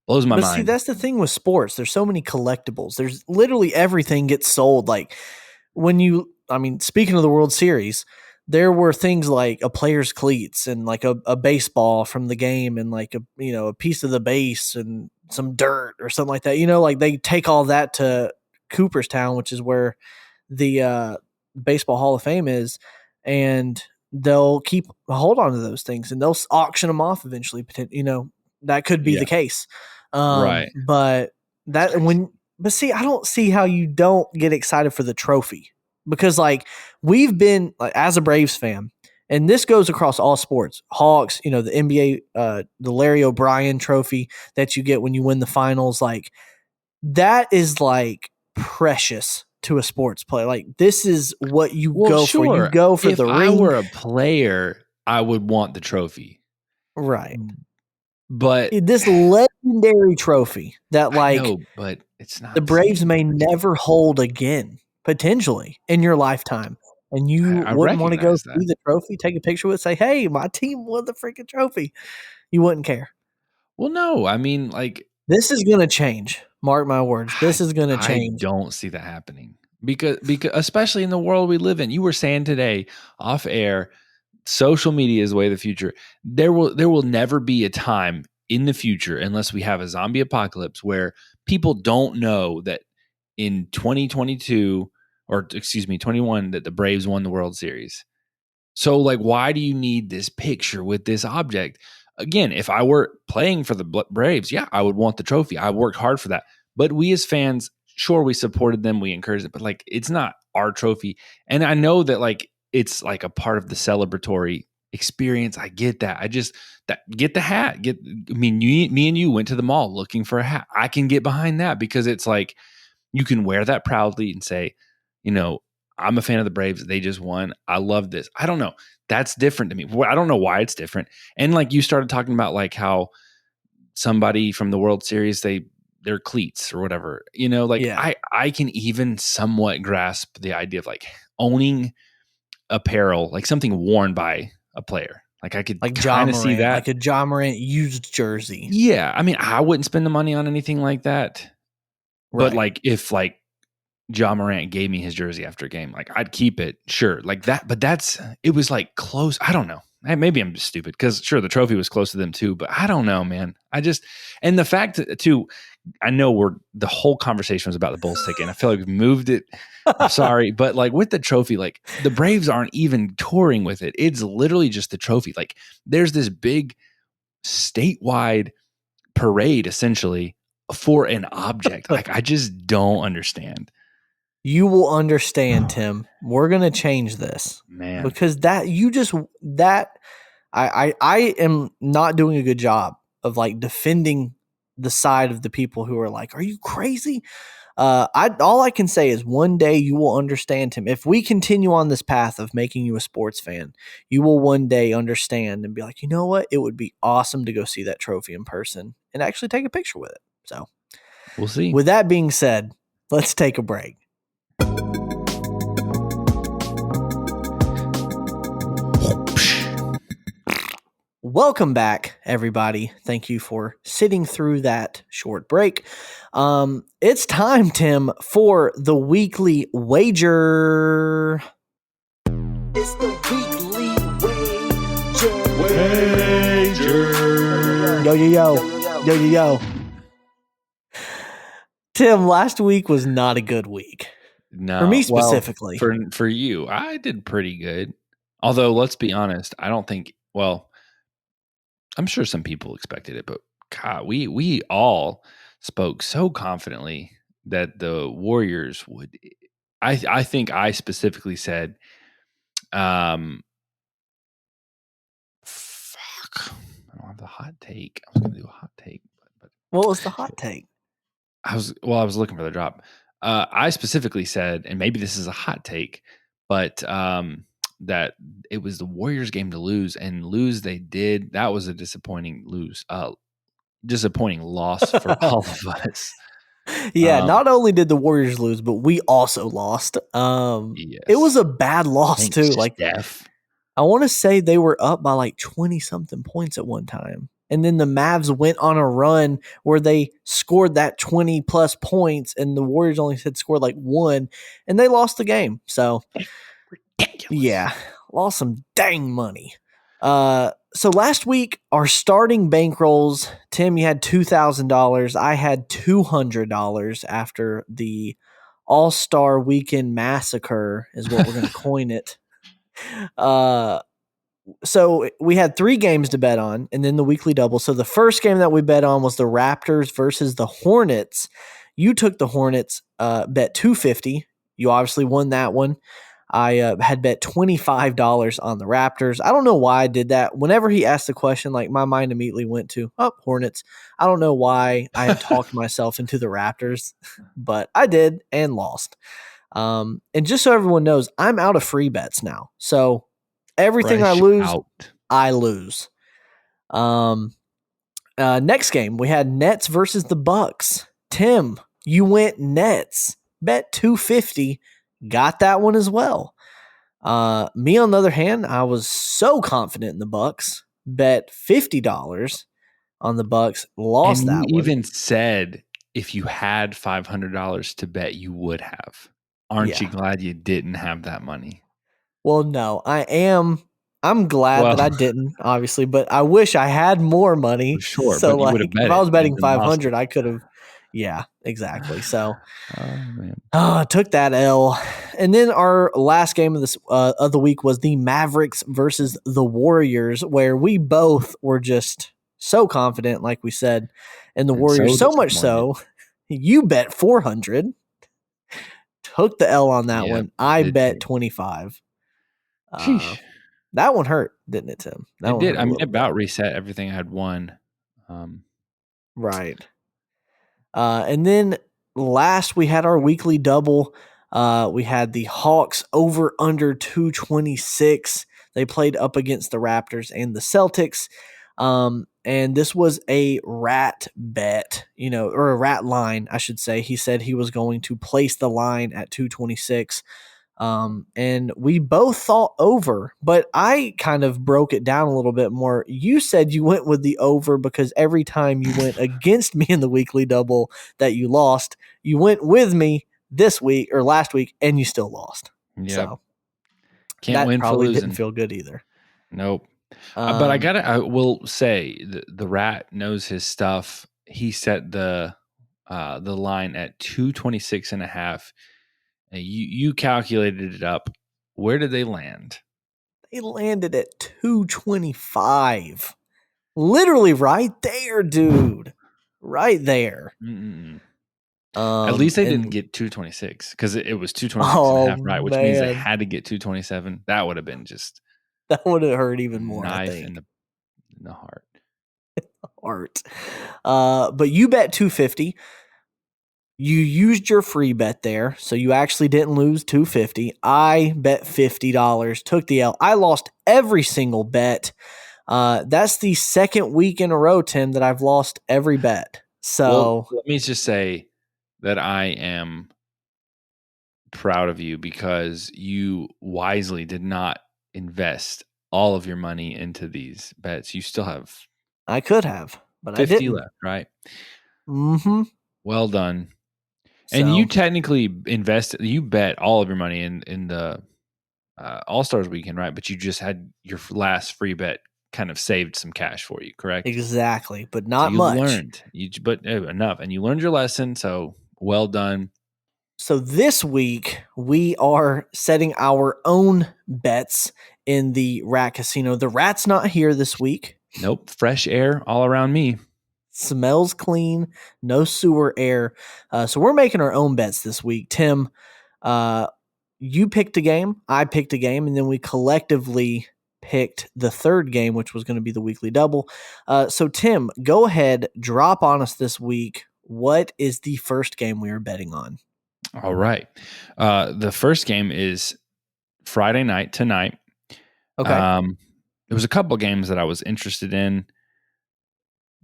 Blows my But mind. see, that's the thing with sports. There's so many collectibles. There's literally everything gets sold. Like speaking of the World Series, there were things like a player's cleats and like a baseball from the game and like a piece of the base and some dirt or something like that. Like they take all that to Cooperstown, which is where the Baseball Hall of Fame is, and they'll keep a hold on to those things and they'll auction them off eventually. That could be the case. Right. But see, I don't see how you don't get excited for the trophy, because like we've been like, as a Braves fan, and this goes across all sports, Hawks, the NBA, the Larry O'Brien trophy that you get when you win the finals, like that is like precious to a sports player. Like this is what you go for. You go for if the I ring. were a player, I would want the trophy. Right. But this legendary trophy that like but it's not the Braves may never hold again, potentially in your lifetime. And you wouldn't want to go see the trophy, take a picture with it, say, hey, my team won the freaking trophy. You wouldn't care. Well, no, I mean, like, this is going to change. Mark my words. This is going to change. I don't see that happening because especially in the world we live in. You were saying today off air, social media is the way of the future. There will never be a time in the future, unless we have a zombie apocalypse, where people don't know that in 2022 or excuse me 21 that the Braves won the World Series. So like, why do you need this picture with this object? Again, if I were playing for the Braves, yeah, I would want the trophy. I worked hard for that. But we as fans, sure, we supported them, we encouraged it, but like, it's not our trophy. And I know that like it's like a part of the celebratory experience. I get that. Get the hat. Me and you went to the mall looking for a hat. I can get behind that because it's like you can wear that proudly and say, I'm a fan of the Braves. They just won. I love this. I don't know. That's different to me. I don't know why it's different. And like you started talking about like how somebody from the World Series, their cleats or whatever, I can even somewhat grasp the idea of like owning apparel, like something worn by a player. Like I could like kind of see that. Like a Jamar used jersey. Yeah. I mean, I wouldn't spend the money on anything like that. Right. But like if like Morant gave me his jersey after a game, like I'd keep it, sure, like that. But it was like close. I don't know. Maybe I'm just stupid because sure, the trophy was close to them too, but I don't know, man. And the fact that too, I know the whole conversation was about the Bulls ticket, and I feel like we've moved it. I'm sorry, but like with the trophy, like the Braves aren't even touring with it. It's literally just the trophy. Like there's this big statewide parade essentially for an object. Like I just don't understand. You will understand, Tim. We're gonna change this, man, because I am not doing a good job of like defending the side of the people who are like, "Are you crazy?" All I can say is one day you will understand, Tim. If we continue on this path of making you a sports fan, you will one day understand and be like, you know what? It would be awesome to go see that trophy in person and actually take a picture with it. So we'll see. With that being said, let's take a break. Welcome back, everybody. Thank you for sitting through that short break. It's time, Tim, for the weekly wager. It's the weekly wager. Yo. Tim, last week was not a good week. No, for me specifically. Well, for you, I did pretty good. Although, let's be honest, I don't think. Well, I'm sure some people expected it, but God, we all spoke so confidently that the Warriors would. I think I specifically said, fuck, I don't have the hot take. I was going to do a hot take, but what was the hot take? I was looking for the drop. I specifically said, and maybe this is a hot take, but that it was the Warriors game to lose, and lose they did. That was a disappointing loss for all of us. Yeah, not only did the Warriors lose, but we also lost. Yes. It was a bad loss too. Like Steph. I want to say they were up by like 20 something points at one time. And then the Mavs went on a run where they scored that 20 plus points, and the Warriors only had scored like one, and they lost the game. Ridiculous. Yeah, lost some dang money. So last week, our starting bankrolls, Tim, you had $2,000. I had $200 after the All-Star Weekend Massacre is what we're going to coin it. So we had 3 games to bet on, and then the weekly double. So the first game that we bet on was the Raptors versus the Hornets. You took the Hornets, bet $250. You obviously won that one. I had bet $25 on the Raptors. I don't know why I did that. Whenever he asked the question, like my mind immediately went to, Hornets. I don't know why I had talked myself into the Raptors, but I did and lost. And just so everyone knows, I'm out of free bets now. So everything I lose, I lose. Next game, we had Nets versus the Bucks. Tim, you went Nets. Bet $250. Got that one as well. Me, on the other hand, I was so confident in the Bucks. Bet $50 on the Bucks. Lost and that one. You even said if you had $500 to bet, you would have. Aren't you glad you didn't have that money? Well, no, I'm glad that I didn't, obviously, but I wish I had more money. Sure, so but you would have bet if I was betting 500, it. I could have. Yeah, exactly. So, man. Took that L. And then our last game of the week was the Mavericks versus the Warriors, where we both were just so confident, like we said, in the Warriors. So much so, you bet 400. Took the L on that one. I bet 25. That one hurt, didn't it, Tim? It did. I mean, about reset everything I had won. Right. And then last we had our weekly double. We had the Hawks over under 226. They played up against the Raptors and the Celtics. And this was a rat bet, or a rat line, I should say. He said he was going to place the line at 226. And we both thought over, but I kind of broke it down a little bit more. You said you went with the over because every time you went against me in the weekly double that you lost, you went with me this week or last week and you still lost. Yeah. So can't win for losing. Didn't feel good either. Nope. But I will say the rat knows his stuff. He set the line at 226.5. You calculated it up. Where did they land? They landed at 225. Literally right there, dude. Right there. At least they didn't get 226 because it was 226.5, right? Which means they had to get 227. That would have been just. That would have hurt even more. Knife I think. in the heart. But you bet 250. You used your free bet there, so you actually didn't lose 250. I bet $50, took the L. I lost every single bet. That's the second week in a row, Tim, that I've lost every bet. So let me just say that I am proud of you because you wisely did not invest all of your money into these bets. You still have. I could have, but 50 I didn't. left, right? Mm-hmm. Well done. And you technically invested. You bet all of your money in the All-Stars weekend, right? But you just had your last free bet kind of saved some cash for you, correct? Exactly, but not so much. Learned, but enough, and you learned your lesson. So well done. So this week we are setting our own bets in the Rat Casino. The Rat's not here this week. Nope, fresh air all around me. Smells clean, no sewer air. So we're making our own bets this week. Tim, you picked a game, I picked a game, and then we collectively picked the third game, which was going to be the weekly double. So Tim, go ahead, drop on us this week. What is the first game we are betting on? All right. The first game is Friday night tonight. Okay. There was a couple games that I was interested in.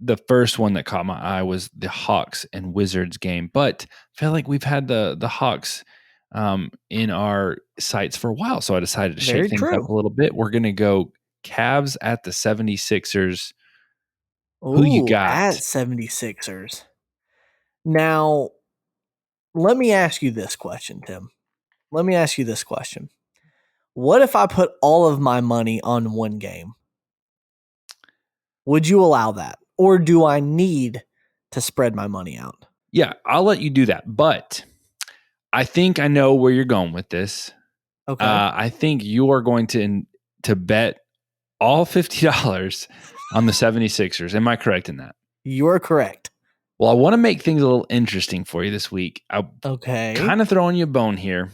The first one that caught my eye was the Hawks and Wizards game, but I feel like we've had the Hawks in our sights for a while. So I decided to Very shake things true. up a little bit. We're going to go Cavs at the 76ers. Who you Ooh, at got? 76ers. Now, let me ask you this question, Tim. Let me ask you this question. What if I put all of my money on one game? Would you allow that? Or do I need to spread my money out? Yeah, I'll let you do that. But I think I know where you're going with this. Okay. I think you are going to bet all $50 on the 76ers. Am I correct in that? You are correct. Well, I want to make things a little interesting for you this week. I'm Okay. kind of throwing you a bone here.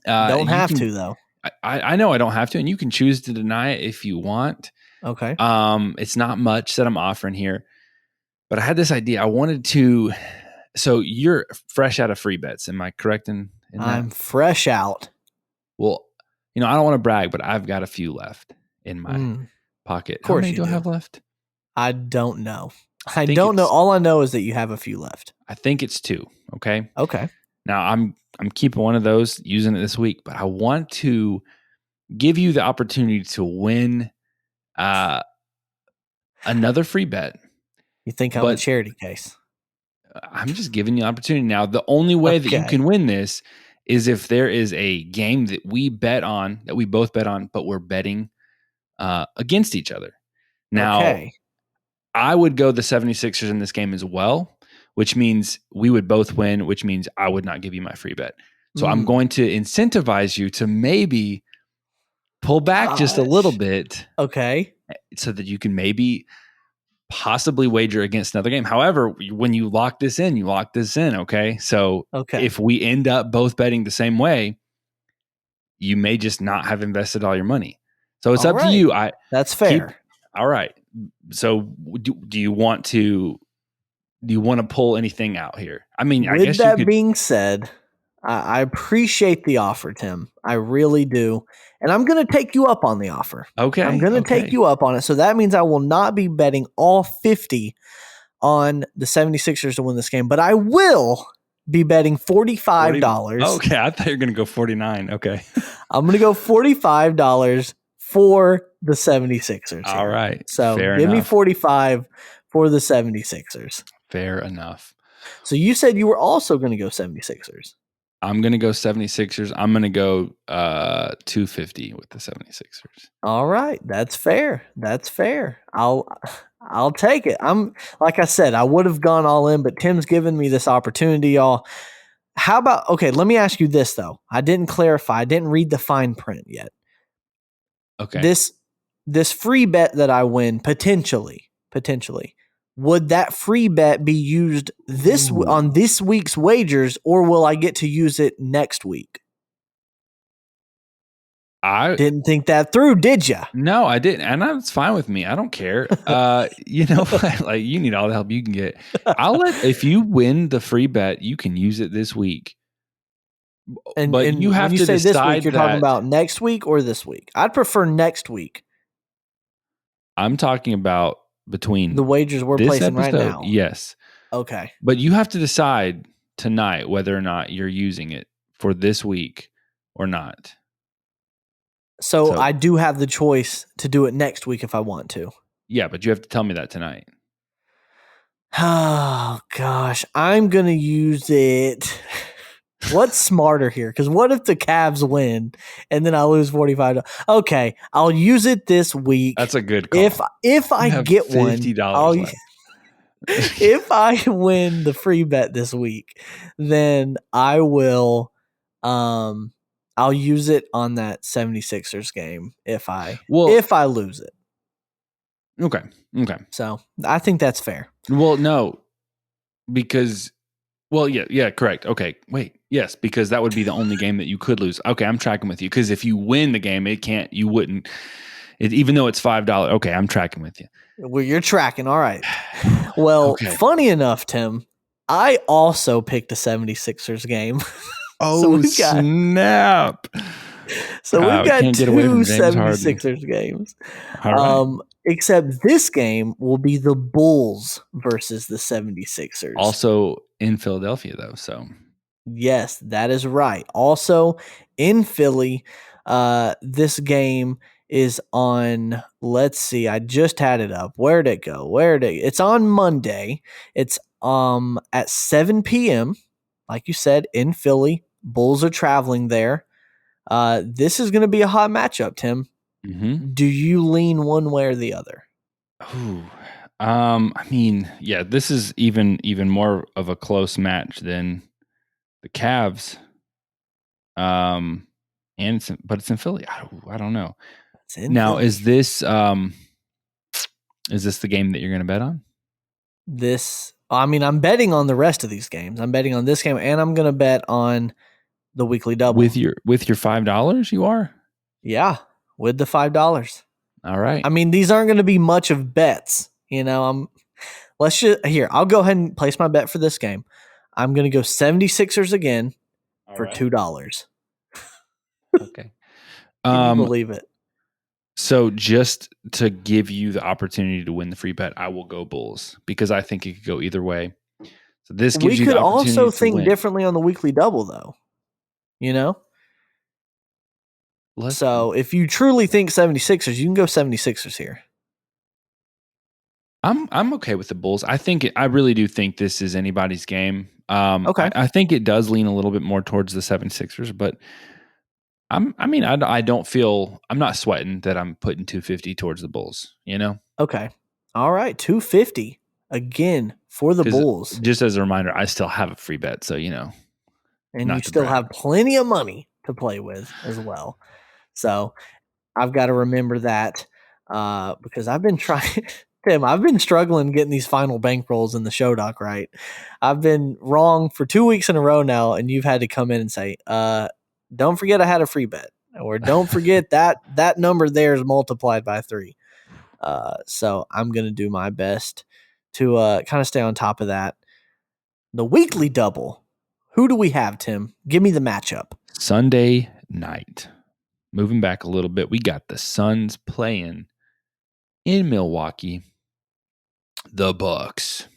Don't You have can, to, though. I know I don't have to, and you can choose to deny it if you want. Okay. It's not much that I'm offering here, but I had this idea. I wanted to. So you're fresh out of free bets. Am I correct in that? I'm fresh out. Well, I don't want to brag, but I've got a few left in my pocket. Of How course many you do I do. have left? I don't know. I think don't know. it's- All I know is that you have a few left. I think it's 2. Okay. Okay. Now I'm keeping one of those, using it this week, but I want to give you the opportunity to win another free bet. You think I'm a charity case? I'm just giving you an opportunity. Now, the only way that you can win this is if there is a game that we both bet on, but we're betting against each other. Now, I would go the 76ers in this game as well, which means we would both win, which means I would not give you my free bet. So I'm going to incentivize you to maybe pull back just a little bit. Okay. So that you can maybe possibly wager against another game. However, when you lock this in, okay? So if we end up both betting the same way, you may just not have invested all your money. So it's up to you. That's fair. All right. So do you want to pull anything out here? I mean, I guess that being said, I appreciate the offer, Tim. I really do. And I'm going to take you up on the offer. Okay. I'm going to take you up on it. So that means I will not be betting all 50 on the 76ers to win this game, but I will be betting $45. Okay. I thought you were going to go 49. Okay. I'm going to go $45 for the 76ers. All right. So give me 45 for the 76ers. Fair enough. So you said you were also going to go 76ers. I'm going to go 76ers. I'm going to go 250 with the 76ers. All right. That's fair. That's fair. I'll take it. Like I said, I would have gone all in, but Tim's given me this opportunity, y'all. How about, okay, let me ask you this, though. I didn't clarify. I didn't read the fine print yet. Okay. This free bet that I win, potentially, would that free bet be used on this week's wagers, or will I get to use it next week? I didn't think that through, did you? No, I didn't, and that's fine with me. I don't care. You know, like you need all the help you can get. If you win the free bet, you can use it this week. But you have to decide this week, you're talking about next week or this week. I'd prefer next week. I'm talking about between the wagers we're placing right now. Yes. Okay. But you have to decide tonight whether or not you're using it for this week or not. So I do have the choice to do it next week if I want to. Yeah, but you have to tell me that tonight. Oh, gosh. I'm going to use it. What's smarter here? Because what if the Cavs win and then I lose $45? Okay, I'll use it this week. That's a good call. If I get $50 one, if I win the free bet this week, then I will. I'll use it on that 76ers game if I lose it. Okay. So I think that's fair. Well, no, because. Well, yeah, correct. Okay, wait, yes, because that would be the only game that you could lose. Okay, I'm tracking with you because if you win the game, you wouldn't. Even though it's $5. Okay, I'm tracking with you. Well, you're tracking. All right. Well, Funny enough, Tim, I also picked a 76ers game. Oh, snap. So we've got two 76ers games. All right. Except this game will be the Bulls versus the 76ers. Also in Philadelphia, though. So Yes, that is right. Also in Philly, this game is on, let's see, I just had it up. Where'd it go? It's on Monday. It's at 7 p.m. Like you said, in Philly. Bulls are traveling there. This is going to be a hot matchup, Tim. Mm-hmm. Do you lean one way or the other? Ooh. I mean, yeah, this is even more of a close match than the Cavs. And it's in Philly. I don't know. It's in Now, Philly. is this the game that you're going to bet on? I'm betting on the rest of these games. I'm betting on this game, and I'm going to bet on the weekly double. With your $5, you are? Yeah, with the $5. All right. I mean, these aren't going to be much of bets. I'll go ahead and place my bet for this game. I'm going to go 76ers again for $2. Okay. Can you believe it? So just to give you the opportunity to win the free bet, I will go Bulls because I think it could go either way. So this gives you the opportunity also to think win. differently on the weekly double, though. So if you truly think 76ers, you can go 76ers here. I'm okay with the Bulls. I really do think this is anybody's game. Okay. I think it does lean a little bit more towards the 76ers, but I don't feel, I'm not sweating that I'm putting 250 towards the Bulls, Okay. All right. 250 again for the Bulls. Just as a reminder, I still have a free bet. So, And you still have plenty of money to play with as well. So I've got to remember that because I've been trying, Tim, I've been struggling getting these final bankrolls in the show doc right. I've been wrong for 2 weeks in a row now, and you've had to come in and say, don't forget I had a free bet, or don't forget that number there is multiplied by 3. So I'm going to do my best to kind of stay on top of that. The weekly double. Who do we have, Tim? Give me the matchup. Sunday night. Moving back a little bit, we got the Suns playing in Milwaukee. The Bucks.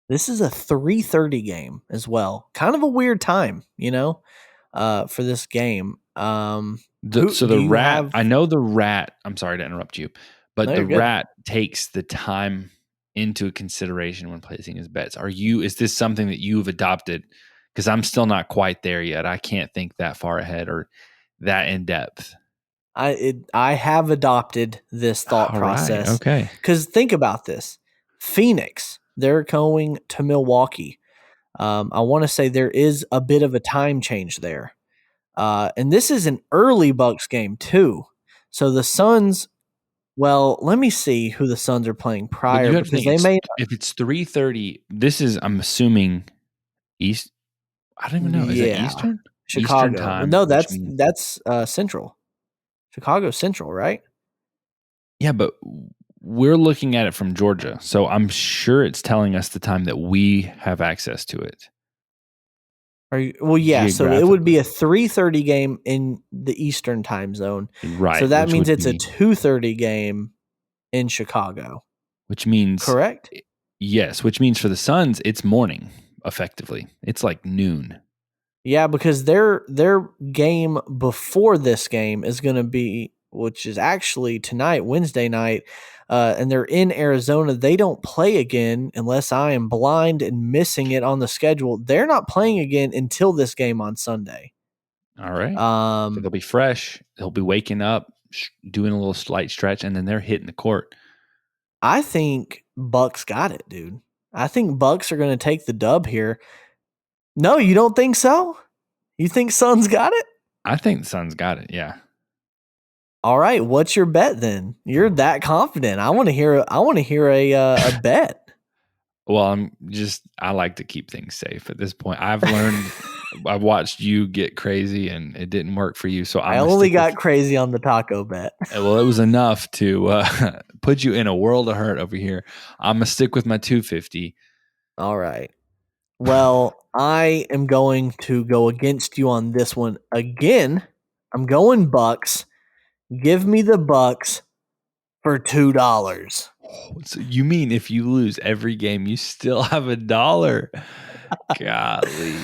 This is a 3:30 game as well. Kind of a weird time, for this game. I know the Rat. I'm sorry to interrupt you, but the Rat takes the time into consideration when placing his bets. Is this something that you've adopted? Because I'm still not quite there yet. I can't think that far ahead or that in depth. I have adopted this thought process. Right, okay. Because think about this. Phoenix, they're going to Milwaukee. I want to say there is a bit of a time change there. And this is an early Bucks game too. So the Suns, well, let me see who the Suns are playing prior, because if it's 3:30, this is, I'm assuming, East. I don't even know. Is it Eastern? Chicago. Eastern time. No, that's Central. Chicago Central, right? Yeah, but we're looking at it from Georgia, so I'm sure it's telling us the time that we have access to it. So it would be a 3:30 game in the Eastern time zone. Right. So that means it's a 2:30 game in Chicago. Which means, correct? Yes, which means for the Suns, it's morning, effectively. It's like noon. Yeah, because their game before this game is going to be, which is actually tonight, Wednesday night, and they're in Arizona. They don't play again unless I am blind and missing it on the schedule. They're not playing again until this game on Sunday. All right. So they'll be fresh. They'll be waking up, doing a little slight stretch, and then they're hitting the court. I think Bucks got it, dude. I think Bucks are going to take the dub here. No, you don't think so? You think Suns got it? I think the Suns got it, yeah. All right, what's your bet then? You're that confident. I want to hear a bet. Well, I like to keep things safe at this point. I've learned, I've watched you get crazy and it didn't work for you. So I only got crazy on the taco bet. Well, it was enough to put you in a world of hurt over here. I'm going to stick with my 250. All right. Well, I am going to go against you on this one again. I'm going Bucks. Give me the Bucks for $2. So you mean if you lose every game, you still have $1? Golly.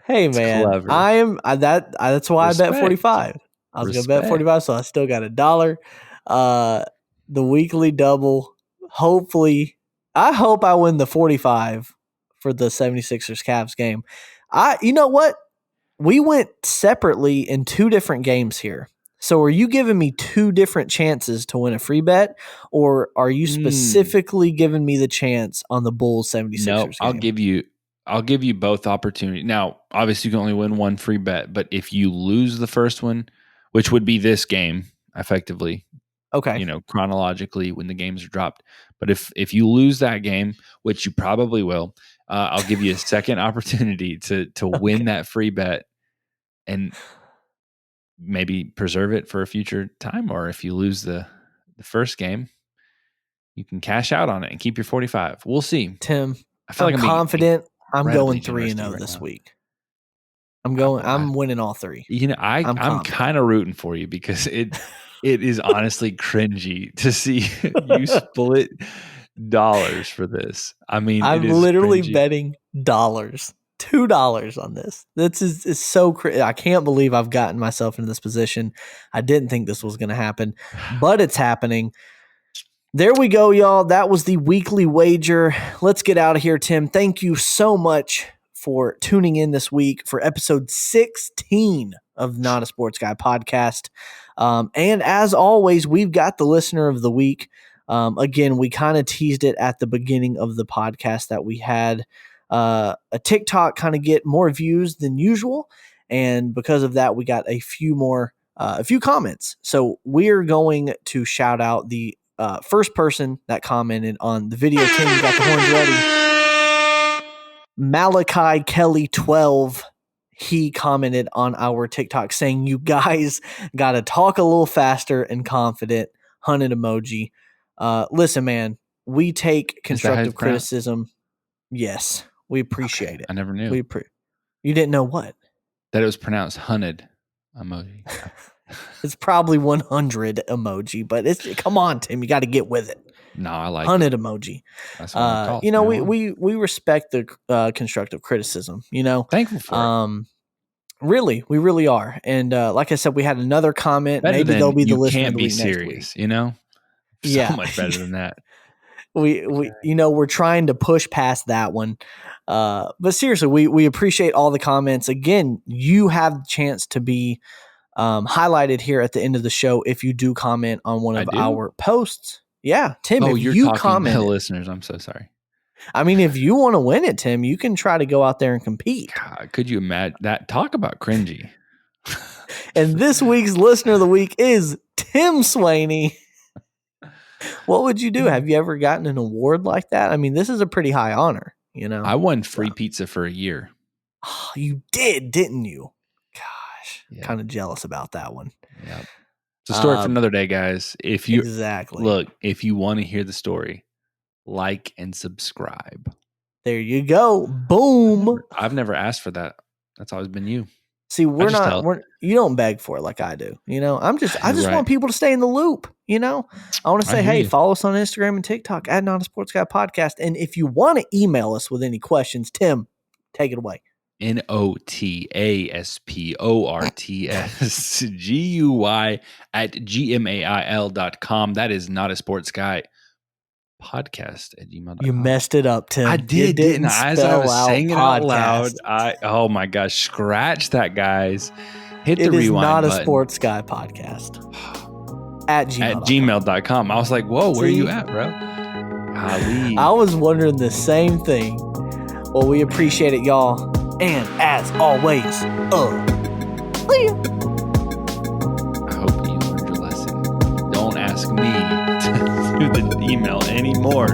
Hey, It's man, clever. that's why I bet Respect. 45. I was going to bet Respect. 45, so I still got $1. The weekly double. Hopefully, I hope I win the 45 for the 76ers Cavs game. You know what? We went separately in 2 different games here. So are you giving me 2 different chances to win a free bet, or are you specifically giving me the chance on the Bulls 76ers No, game? I'll give you both opportunities. Now, obviously you can only win one free bet, but if you lose the first one, which would be this game, effectively, Okay. chronologically when the games are dropped. But if you lose that game, which you probably will, I'll give you a second opportunity to win that free bet and maybe preserve it for a future time. Or if you lose the first game, you can cash out on it and keep your 45. We'll see. Tim, I feel I'm like I'm being confident I'm incredibly going generous to you 3-0 right this now. week. I'm winning all 3. I'm confident. kind of rooting for you because it is honestly cringy to see you split dollars for this. I mean, I'm it is literally cringy. betting dollars. $2 on this. This is so I can't believe I've gotten myself into this position. I didn't think this was going to happen, but it's happening. There we go, y'all. That was the weekly wager. Let's get out of here, Tim. Thank you so much for tuning in this week for episode 16 of Not a Sports Guy podcast. And as always, we've got the listener of the week. Again, we kind of teased it at the beginning of the podcast that we had a TikTok kind of get more views than usual. And because of that, we got a few comments. So we're going to shout out the first person that commented on the video. Tim, you got the horns ready. Malachi Kelly 12. He commented on our TikTok saying, "You guys got to talk a little faster and confident." Hunted emoji. Listen, man, we take constructive criticism. Yes, we appreciate it. I never knew. You didn't know what? That it was pronounced hunted emoji. It's probably 100 emoji, but come on, Tim, you got to get with it. No, I like hunted emoji. That's what I call it. We respect the constructive criticism. Thankful for it. Really, we really are. And like I said, we had another comment. Better maybe they'll be the listener of the week serious, next week. So much better than that. We're trying to push past that one. But seriously, we appreciate all the comments. Again, you have the chance to be highlighted here at the end of the show if you do comment on one of our posts. Yeah, Tim, if you're you talking comment, to the listeners, I'm so sorry. I mean, if you want to win it, Tim, you can try to go out there and compete. God, could you imagine that? Talk about cringy. And this week's listener of the week is Tim Swaney. What would you do? Have you ever gotten an award like that? I mean, this is a pretty high honor, I won free pizza for a year. Oh, you did, didn't you? Gosh, kind of jealous about that one. Yeah. It's a story for another day, guys. If you if you want to hear the story, like and subscribe. There you go. Boom. I've never asked for that. That's always been you. See, you don't beg for it like I do. I just want people to stay in the loop. I want to say, hey, follow us on Instagram and TikTok at Not a Sports Guy Podcast. And if you want to email us with any questions, Tim, take it away. notasportsguy@gmail.com. That is Not a Sports Guy podcast@gmail.com. You messed it up, Tim. I didn't I? As I was saying it out loud, oh my gosh, scratch that, guys. Hit the rewind button. It is Not a Sports Guy podcast at gmail.com. I was like, whoa, where are you at, bro? Golly. I was wondering the same thing. Well, we appreciate it, y'all. And as always, I hope you learned your lesson. Don't ask me to do the email anymore.